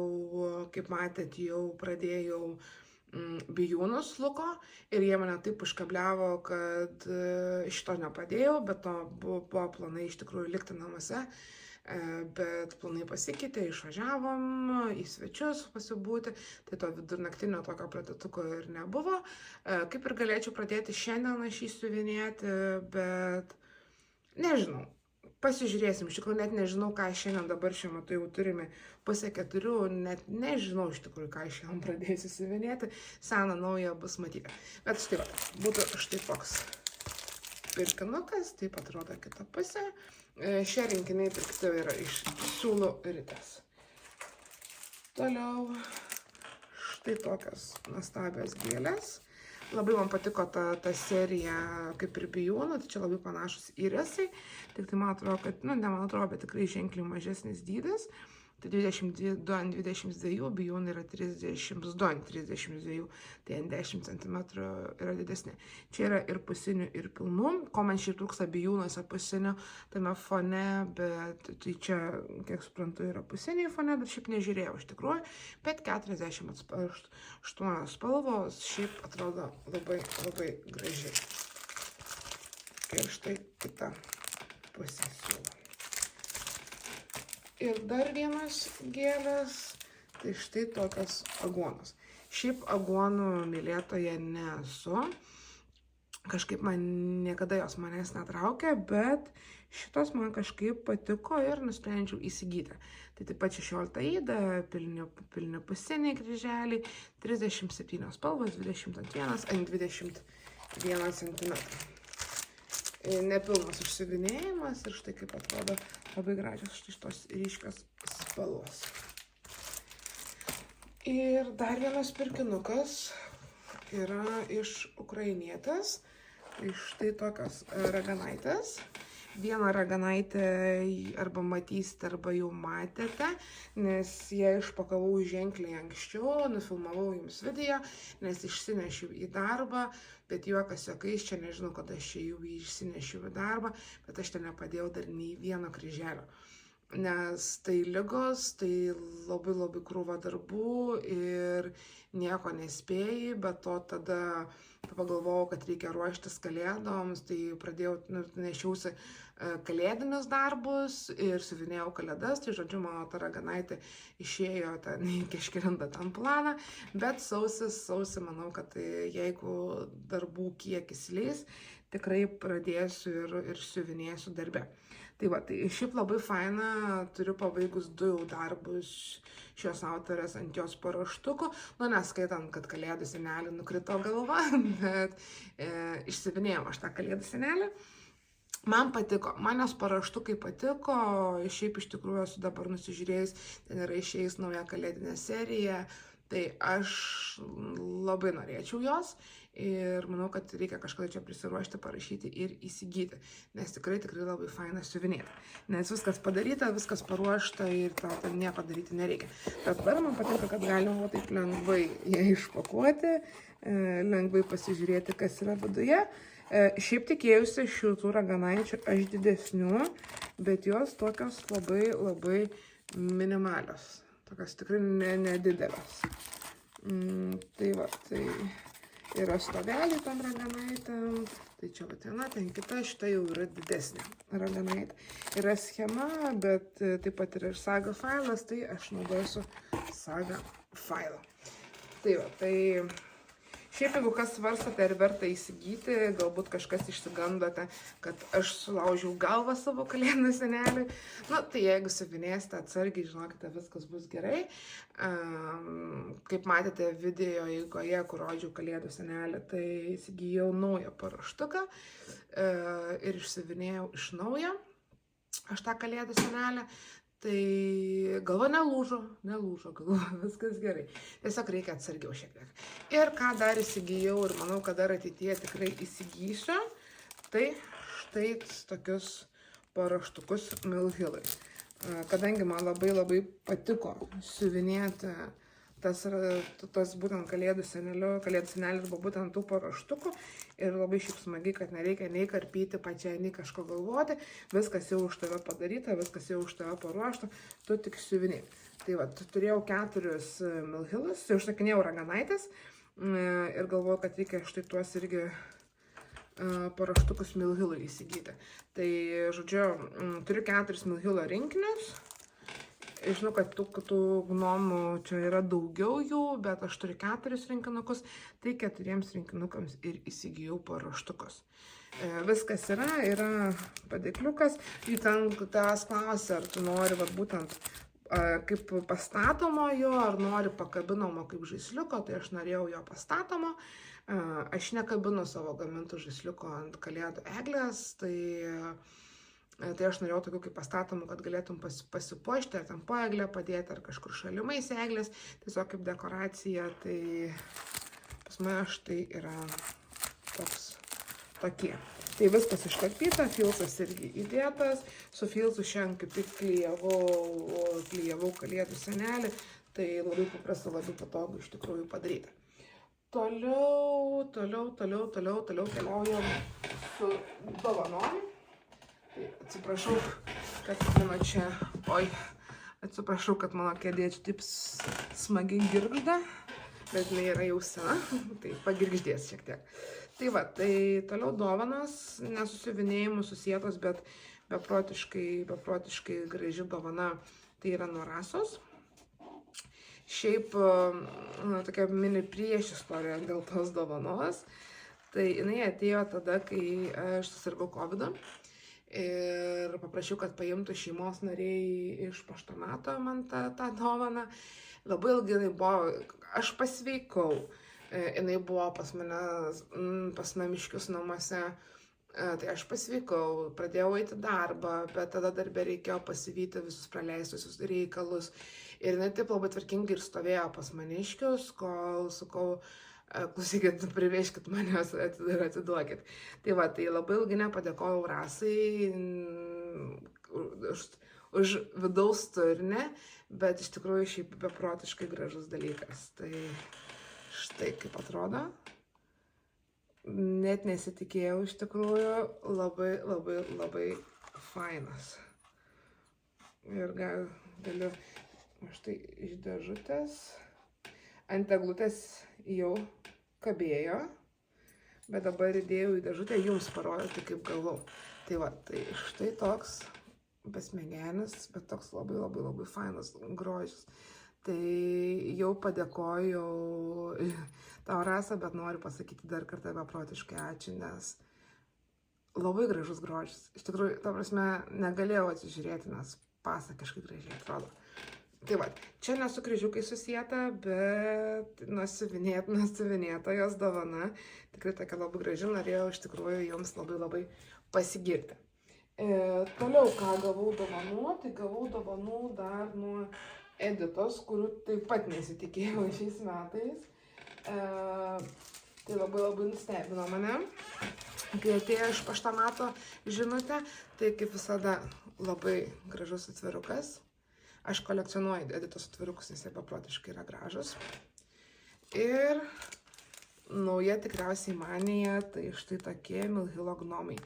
kaip matėt, jau pradėjau bijūnus Luko ir jie mane taip užkabliavo, kad šito nepadėjau, bet to buvo planai iš tikrųjų likti namuose. Bet planai pasikeitė, išvažiavom į svečius pasibūti, tai to vidurnaktinio tokio pradėtuko ir nebuvo. Kaip ir galėčiau pradėti šiandien aš jį siuvinėti, bet nežinau, pasižiūrėsim, iš tikrųjų net nežinau, ką šiandien dabar šiuo metu jau turime 3:30, net nežinau iš tikrųjų, ką šiandien pradėsiu siuvinėti, seną naują bus matyti. Bet štai va, būtų štai toks pirkinukas, taip atrodo kita pusė. Šie rinkiniai pirkti yra iš siūlų ritės. Toliau štai tokios nuostabios gėlės. Labai man patiko ta serija kaip ir bijūnų, tai čia labai panašus irisai. Tik tai man atrodo, kad, ne man atrodo, bet tikrai ženkliai mažesnis dydis. Tai 22 ant 22, bijūnai yra 32 ant 32, tai ant 10 cm yra didesnė. Čia yra ir pusinių, ir pilnų, ko man šiaip trūksta bijūnuose pusinių tame fone, bet tai čia, kiek suprantu, yra pusiniai fone, bet šiaip nežiūrėjau iš tikrųjų, bet 48 spalvos šiaip atrodo labai gražiai. Ir štai kita pusės siūlo. Ir dar vienas gėlės, tai štai tokios aguonos. Šiaip aguonų mylėtoja nesu. Kažkaip man niekada jos manęs netraukė, bet šitos man kažkaip patiko ir nusprendžiau įsigyti. Tai taip pat 16 įda, pilni pusiniai kryželiai, 37 spalvos, 21 ant 21 cm. Nepilnas užsiuvinėjimas ir štai kaip atrodo labai gražios šitos ryškios spalvos. Ir dar vienas pirkinukas yra iš ukrainietės. Tai štai tokios raganaitės. Vieną raganaitę arba matysite, arba jau matėte, nes ją išpakavau ženkliai anksčiau, nufilmavau jums video, nes išsinešiau į darbą, bet juokas juokais, čia nežinau, kada aš jau jį išsinešiau į darbą, bet aš ten nepadėjau dar nei vieno kryželio. Nes tai ligos, tai labai krūva darbų ir nieko nespėjai, bet to tada pagalvojau, kad reikia ruoštis kalėdoms, tai pradėjau, nešiausi kalėdinius darbus ir siuvinėjau kalėdas, tai žodžiu, mano ta raganaitė išėjo ten kažkelintą tam planą, bet sausį manau, kad jeigu darbų kiekis leis, tikrai pradėsiu ir siuvinėsiu darbe. Tai va, tai šiaip labai faina, turiu pabaigus 2 jau darbus šios autorės ant jos paruoštukų, neskaitant, kad kalėdų senelį nukrito galva, bet išsiuvinėjau aš tą kalėdų senelį. Man patiko, man jos paruoštukai patiko, šiaip iš tikrųjų esu dabar nusižiūrėjus, ten yra išėjus nauja kalėdinė serija, tai aš labai norėčiau jos ir manau, kad reikia kažkada čia prisiruošti, parašyti ir įsigyti, nes tikrai labai faina siuvinėti. Nes viskas padaryta, viskas paruošta ir tau ten nieko daryti nereikia. Bet dabar man patinka, kad galima taip lengvai ją išpakuoti, lengvai pasižiūrėti, kas yra viduje. Šiaip tikėjusi šitų raganaičių aš didesnių, bet jos tokios labai minimalios. Tokios tikrai nedidelės. Tai va, tai yra stoveliai tom raganaitėm, tai čia va viena, ten kita, šita jau yra didesnė raganaitė. Yra schema, bet taip pat yra ir saga failas, tai aš naudosiu saga failą. Tai va, tai šiaip jeigu kas svarstate, ar verta įsigyti, galbūt kažkas išsigandote, kad aš sulaužiau galvą savo kalėdų seneliui, tai jeigu siuvinėsite atsargiai, žinokite, viskas bus gerai. Kaip matėte video eigoje, kur rodžiau kalėdų senelį, tai įsigijau naują paruoštuką ir išsiuvinėjau iš naujo aš tą kalėdų senelį. Tai galva nelūžo, galva, viskas gerai. Tiesiog reikia atsargiau šiek tiek. Ir ką dar įsigijau ir manau, kad dar ateityje tikrai įsigysiu, tai štai tokius paruoštukus Milhilai. Kadangi man labai patiko siuvinėti tas būtent kalėdų senelis buvo būtent tų paruoštukų ir labai šiaip smagiai, kad nereikia nei karpyti pačiai, nei kažko galvoti, viskas jau už tave padaryta, viskas jau už tave paruošta, tu tik siuvinėji. Tai va, turėjau 4 Milhilus, jau užsakinėjau raganaitės ir galvoju, kad reikia štai tuos irgi paruoštukus Milhilų įsigyti. Tai, žodžiu, turiu 4 Milhilo rinkinius. Žinau, kad tų gnomų čia yra daugiau jų, bet aš turiu 4 rinkinukus, tai 4 rinkinukams ir įsigijau paruoštukus. Viskas yra padėkliukas, jų ten tavęs klausia, ar tu nori būtent kaip pastatomojo, ar nori pakabinomo kaip žaisliuko, tai aš norėjau jo pastatomo. Aš nekabinu savo gamintų žaisliuko ant kalėdų eglės, tai aš norėjau tokių kaip pastatomų, kad galėtum pasipuošti, ar ten po eglę padėti, ar kažkur šalimais eglės, tiesiog kaip dekoracija, tai pas mane štai yra tokie. Tai viskas iškarpyta, filsas irgi įdėtas, su filsu šiandien kaip tik klijavau kalėdų senelį, tai labai paprasta, labai patogu iš tikrųjų padaryti. Toliau keliaujam su dovanom. Atsiprašau, kad mano kėdė čia taip smagiai girgžda, bet jinai yra jau sena, tai pagirgždės šiek tiek. Tai va, tai toliau dovanos, nesusiuvinėjimų susietos, bet beprotiškai graži dovana, tai yra nuo Rasos. Šiaip, tokia mini priešistorija dėl tos dovanos. Tai jinai atėjo tada, kai aš susirgau COVID ir paprašiau, kad paimtų šeimos nariai iš paštomato man tą dovaną. Labai ilgai jinai buvo, aš pasveikau, jinai buvo pas mane, pas namiškius namuose, tai aš pasveikau, pradėjau eiti darbą, bet tada darbė reikėjo pasivyti visus praleistusius reikalus. Ir jinai taip labai tvarkingai ir stovėjo pas maniškius, kol sakau, klausykit, priveškit manęs ir atiduokit. Tai va, tai labai ilgai nepadėkojau Rasai už vidaus turinį, bet iš tikrųjų šiaip beprotiškai gražus dalykas. Tai štai kaip atrodo. Net nesitikėjau iš tikrųjų, labai fainas. Ir galiu štai iš dėžutės. Ant eglutės jau kabėjo, bet dabar įdėjau į dėžutę jums parodyti, kaip galvau. Tai va, tai štai toks besmegenis, bet toks labai fainas, grožis. Tai jau padėkojau tau, Rasa, bet noriu pasakyti dar kartą beprotiškai ačiū, nes labai gražus grožis. Iš tikrųjų, ta prasme, negalėjau atsižiūrėti, nes pasakiškai gražiai atrodo. Tai va, čia nesu kryžiukai susieta, bet nusiuvinėta jos dovana. Tikrai tokia labai graži, norėjau iš tikrųjų jums labai pasigirti. Toliau, ką gavau dovanų, tai gavau dovanų dar nuo Editos, kurių taip pat nesitikėjau šiais metais. Tai labai nustebino mane, kai atėjo iš paštomato žinutė, tai kaip visada labai gražus atvirukas. Aš kolekcionuoju Editos atvirukus, nes jie beprotiškai yra gražus. Ir nauja tikriausiai manija, tai štai tokie Milhilo gnomai.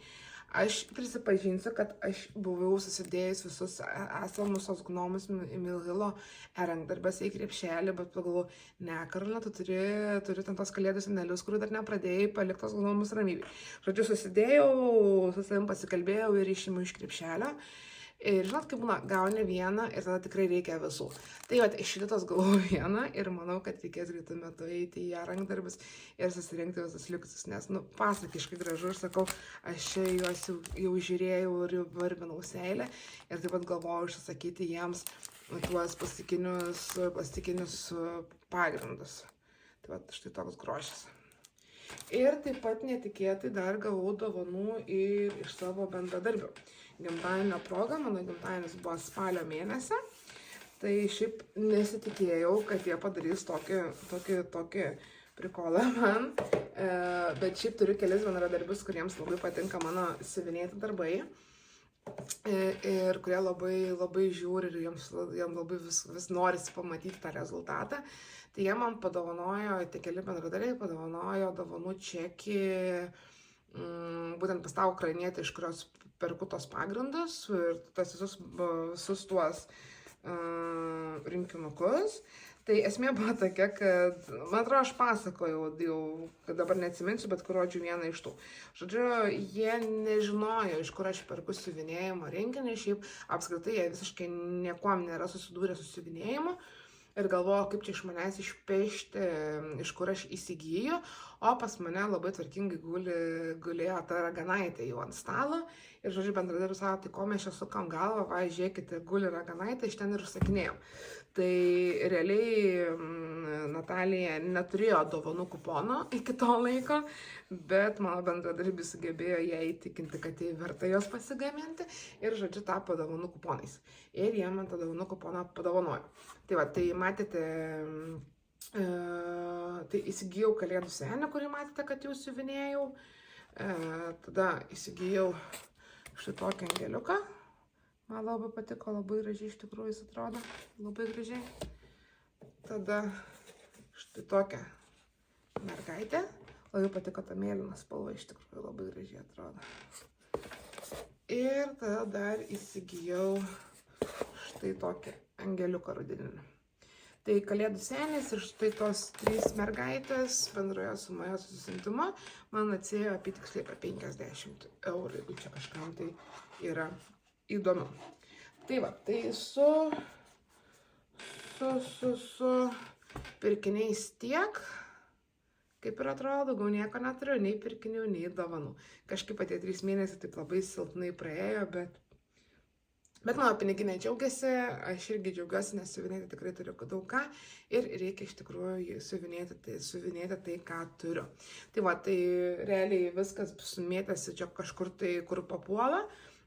Aš prisipažinsiu, kad aš buvau susidėjus visus esamus tos gnomus Milhilo rankdarbėse į krepšelį, bet pagalvoju, ne, Karolina, tu turi ten tos kalėdų senelius, kurių dar nepradėjai, palik tos gnomus ramybėj. Žodžiu, susidėjau, su savim pasikalbėjau ir išimu iš krepšelio. Ir žinot, kaip būna, gauni vieną ir tada tikrai reikia visų. Tai va, iš Editos gavau vieną ir manau, kad reikės greitu metu eiti į ją rankdarbis ir susirinkti visus likusius, nes, pasakiškai gražu, ir sakau, aš juos jau žiūrėjau ir jau varvinau seilę ir taip pat galvojau užsisakyti jiems tuos plastikinius pagrindus. Tai va, štai toks grožis. Ir taip pat netikėtai dar gavau dovanų ir iš savo bendradarbių. Gimtadienio proga, mano gimtadienis buvo spalio mėnesį, tai šiaip nesitikėjau, kad jie padarys tokį prikolą man, bet šiaip turiu kelis bendradarbius, kuriems labai patinka mano siuvinėti darbai ir kurie labai žiūri ir jiems labai vis norisi pamatyti tą rezultatą. Tai jie man padovanojo, tie keli bendradarbiai padovanojo dovanų čekį, būtent pas tą ukrainietį, iš kurios perku tos pagrindus ir tas visus tuos rinkinukus. Tai esmė buvo tokia, kad, man atrodo, aš pasakojau jau, kad dabar neatsiminsiu, bet rodžiu vieną iš tų. Žodžiu, jie nežinojo, iš kur aš perku siuvinėjimo rinkinį, šiaip apskritai jie visiškai niekuom nėra susidūrę su siuvinėjimu. Ir galvoju, kaip čia iš manęs išpešti, iš kur aš įsigyju, o pas mane labai tvarkingai gulėjo ta raganaitė jau ant stalo. Ir, žodžiu, bendradarbis sako, tai ko mes čia sukam galvą, va, žiūrėkite, guli raganaitė, iš ten ir užsakinėjom. Tai realiai Natalija neturėjo dovanų kupono iki to laiko, bet mano bendradarbis sugebėjo ją įtikinti, kad tai verta jos pasigaminti ir, žodžiu, tapo dovanų kuponais. Ir jie man tą dovanų kuponą padovanojo. Tai va, tai matėte, tai įsigijau kalėdų senį, kurį matėte, kad jau siuvinėjau. Tada įsigijau štai tokį angeliuką. Man labai patiko, labai gražiai iš tikrųjų jis atrodo, labai gražiai. Tada štai tokią mergaitę. Labai patiko ta mėlyna spalva, iš tikrųjų labai gražiai atrodo. Ir tada dar įsigijau štai tokį angeliuką rudeninį. Tai kalėdų senis ir štai tos 3 mergaitės bendroje sumoje susintimo man atsėjo apytiksliai apie 50 eurų, jeigu čia kažkam tai yra įdomių. Tai va, tai su pirkiniais tiek, kaip ir atrodo, daugiau nieko neturiu, nei pirkinių, nei dovanų. Kažkaip atėjo 3 mėnesiai, taip labai silpnai praėjo, bet mano piniginė džiaugiasi, aš irgi džiaugiuosi, nes siuvinėti tikrai turiu daug ką ir reikia iš tikrųjų siuvinėti tai, ką turiu. Tai va, tai realiai viskas sumėtėsi čia kažkur tai, kur papuola,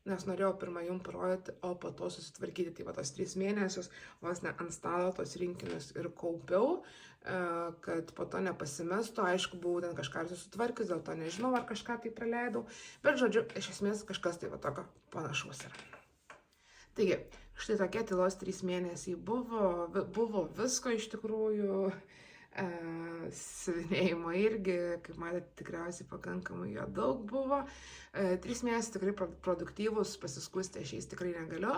nes norėjau pirmą jums parodyti, o po to susitvarkyti. Tai va, tos 3 mėnesius vos ne ant stalo tos rinkinius ir kaupiau, kad po to nepasimestų. Aišku, buvau ten kažką susitvarkius, dėl to nežinau, ar kažką tai praleidau, bet žodžiu, iš esmės kažkas tai va tokio panašaus yra. Taigi, štai tokie tylos 3 mėnesiai buvo visko iš tikrųjų, siuvinėjimo irgi, kaip matėte, tikriausiai pakankamai jo daug buvo. 3 mėnesiai tikrai produktyvus, pasiskusti aš jais tikrai negaliu.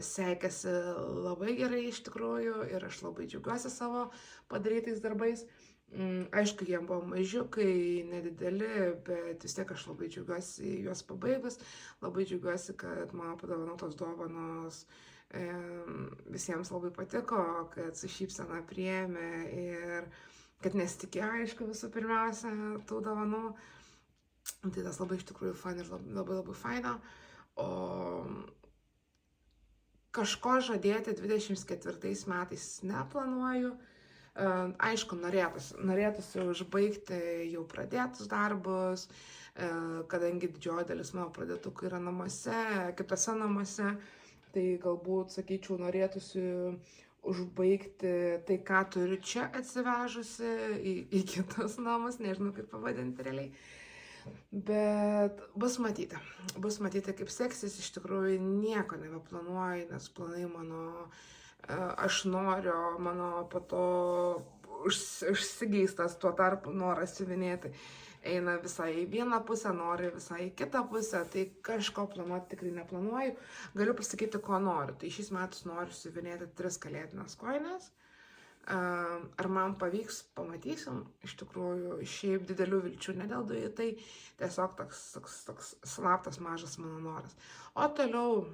Sekėsi labai gerai iš tikrųjų ir aš labai džiaugiuosi savo padarytais darbais. Aišku, jie buvo mažiukai, nedideli, bet vis tiek aš labai džiaugiuosi juos pabaigus. Labai džiaugiuosi, kad mano padovanotos dovanos visiems labai patiko, kad su šypsena priėmė ir kad nesitikėjo, aišku, visų pirmiausia, tų dovanų. Tai tas labai iš tikrųjų fan ir labai faina. O kažko žadėti 24 metais neplanuoju. Aišku, norėtųsi užbaigti jau pradėtus darbus, kadangi didžioji dalis mano pradėtukų yra namuose, kitose namuose, tai galbūt, sakyčiau, norėtųsi užbaigti tai, ką turiu čia atsivežusi į kitus namus, nežinau kaip pavadinti realiai. Bet bus matyti, kaip seksis, iš tikrųjų nieko nebeplanuoju, nes planai aš noriu, mano po to užsigeistas tuo tarpu noras siuvinėti eina visai į vieną pusę, nori visai į kitą pusę, tai kažko planuoti tikrai neplanuoju. Galiu pasakyti, ko noriu. Tai šiais metais noriu siuvinėti 3 kalėdines kojines. Ar man pavyks, pamatysim. Iš tikrųjų, šiaip didelių vilčių nededu į tai, tiesiog toks slaptas mažas mano noras. O toliau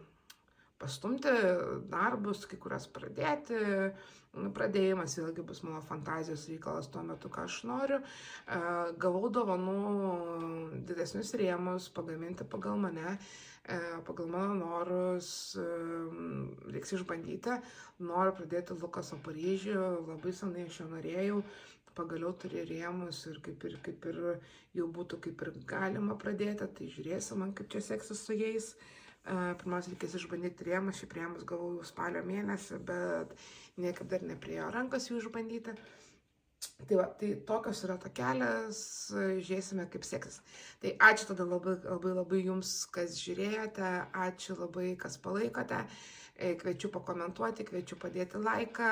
pastumti darbus, kai kurias pradėti. Pradėjimas vėlgi bus mano fantazijos reikalas tuo metu, ką aš noriu. Gavau dovanų didesnius rėmus pagaminti pagal mane, pagal mano norus, reiks išbandyti. Noriu pradėti Lukaso Paryžių, labai senai aš jo norėjau. Pagaliau turi rėmus ir kaip ir jau būtų kaip ir galima pradėti, tai žiūrėsim man, kaip čia seksis su jais. Pirmiausia, reikės išbandyti rėmus, šiaip rėmus gavau jau spalio mėnesį, bet niekaip dar nepriėjo rankas jų išbandyti. Tai va, tai tokios yra tokelės, žiūrėsime, kaip seksis. Tai ačiū tada labai jums, kas žiūrėjote, ačiū labai, kas palaikote, kviečiu pakomentuoti, kviečiu padėti laiką.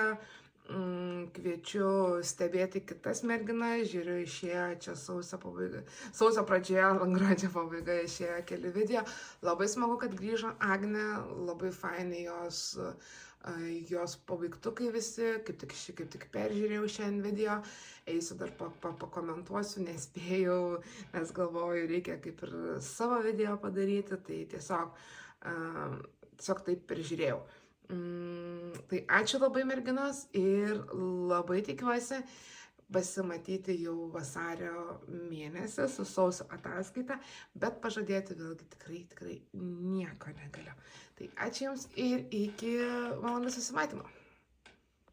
Kviečiu stebėti kitas merginas, žiūriu, išėjo čia sausio pradžioje, gruodžio pabaigoje išėjo keli video. Labai smagu, kad grįžo Agnė, labai fainai jos pabaigtukai visi, kaip tik peržiūrėjau šiandien video, eisiu dar pakomentuosiu, nespėjau, nes galvoju, reikia kaip ir savo video padaryti, tai tiesiog taip peržiūrėjau. Tai ačiū labai merginos ir labai tikiuosi pasimatyti jau vasario mėnesį su sausio ataskaita, bet pažadėti vėlgi tikrai nieko negaliu. Tai ačiū Jums ir iki malonaus susimatymo.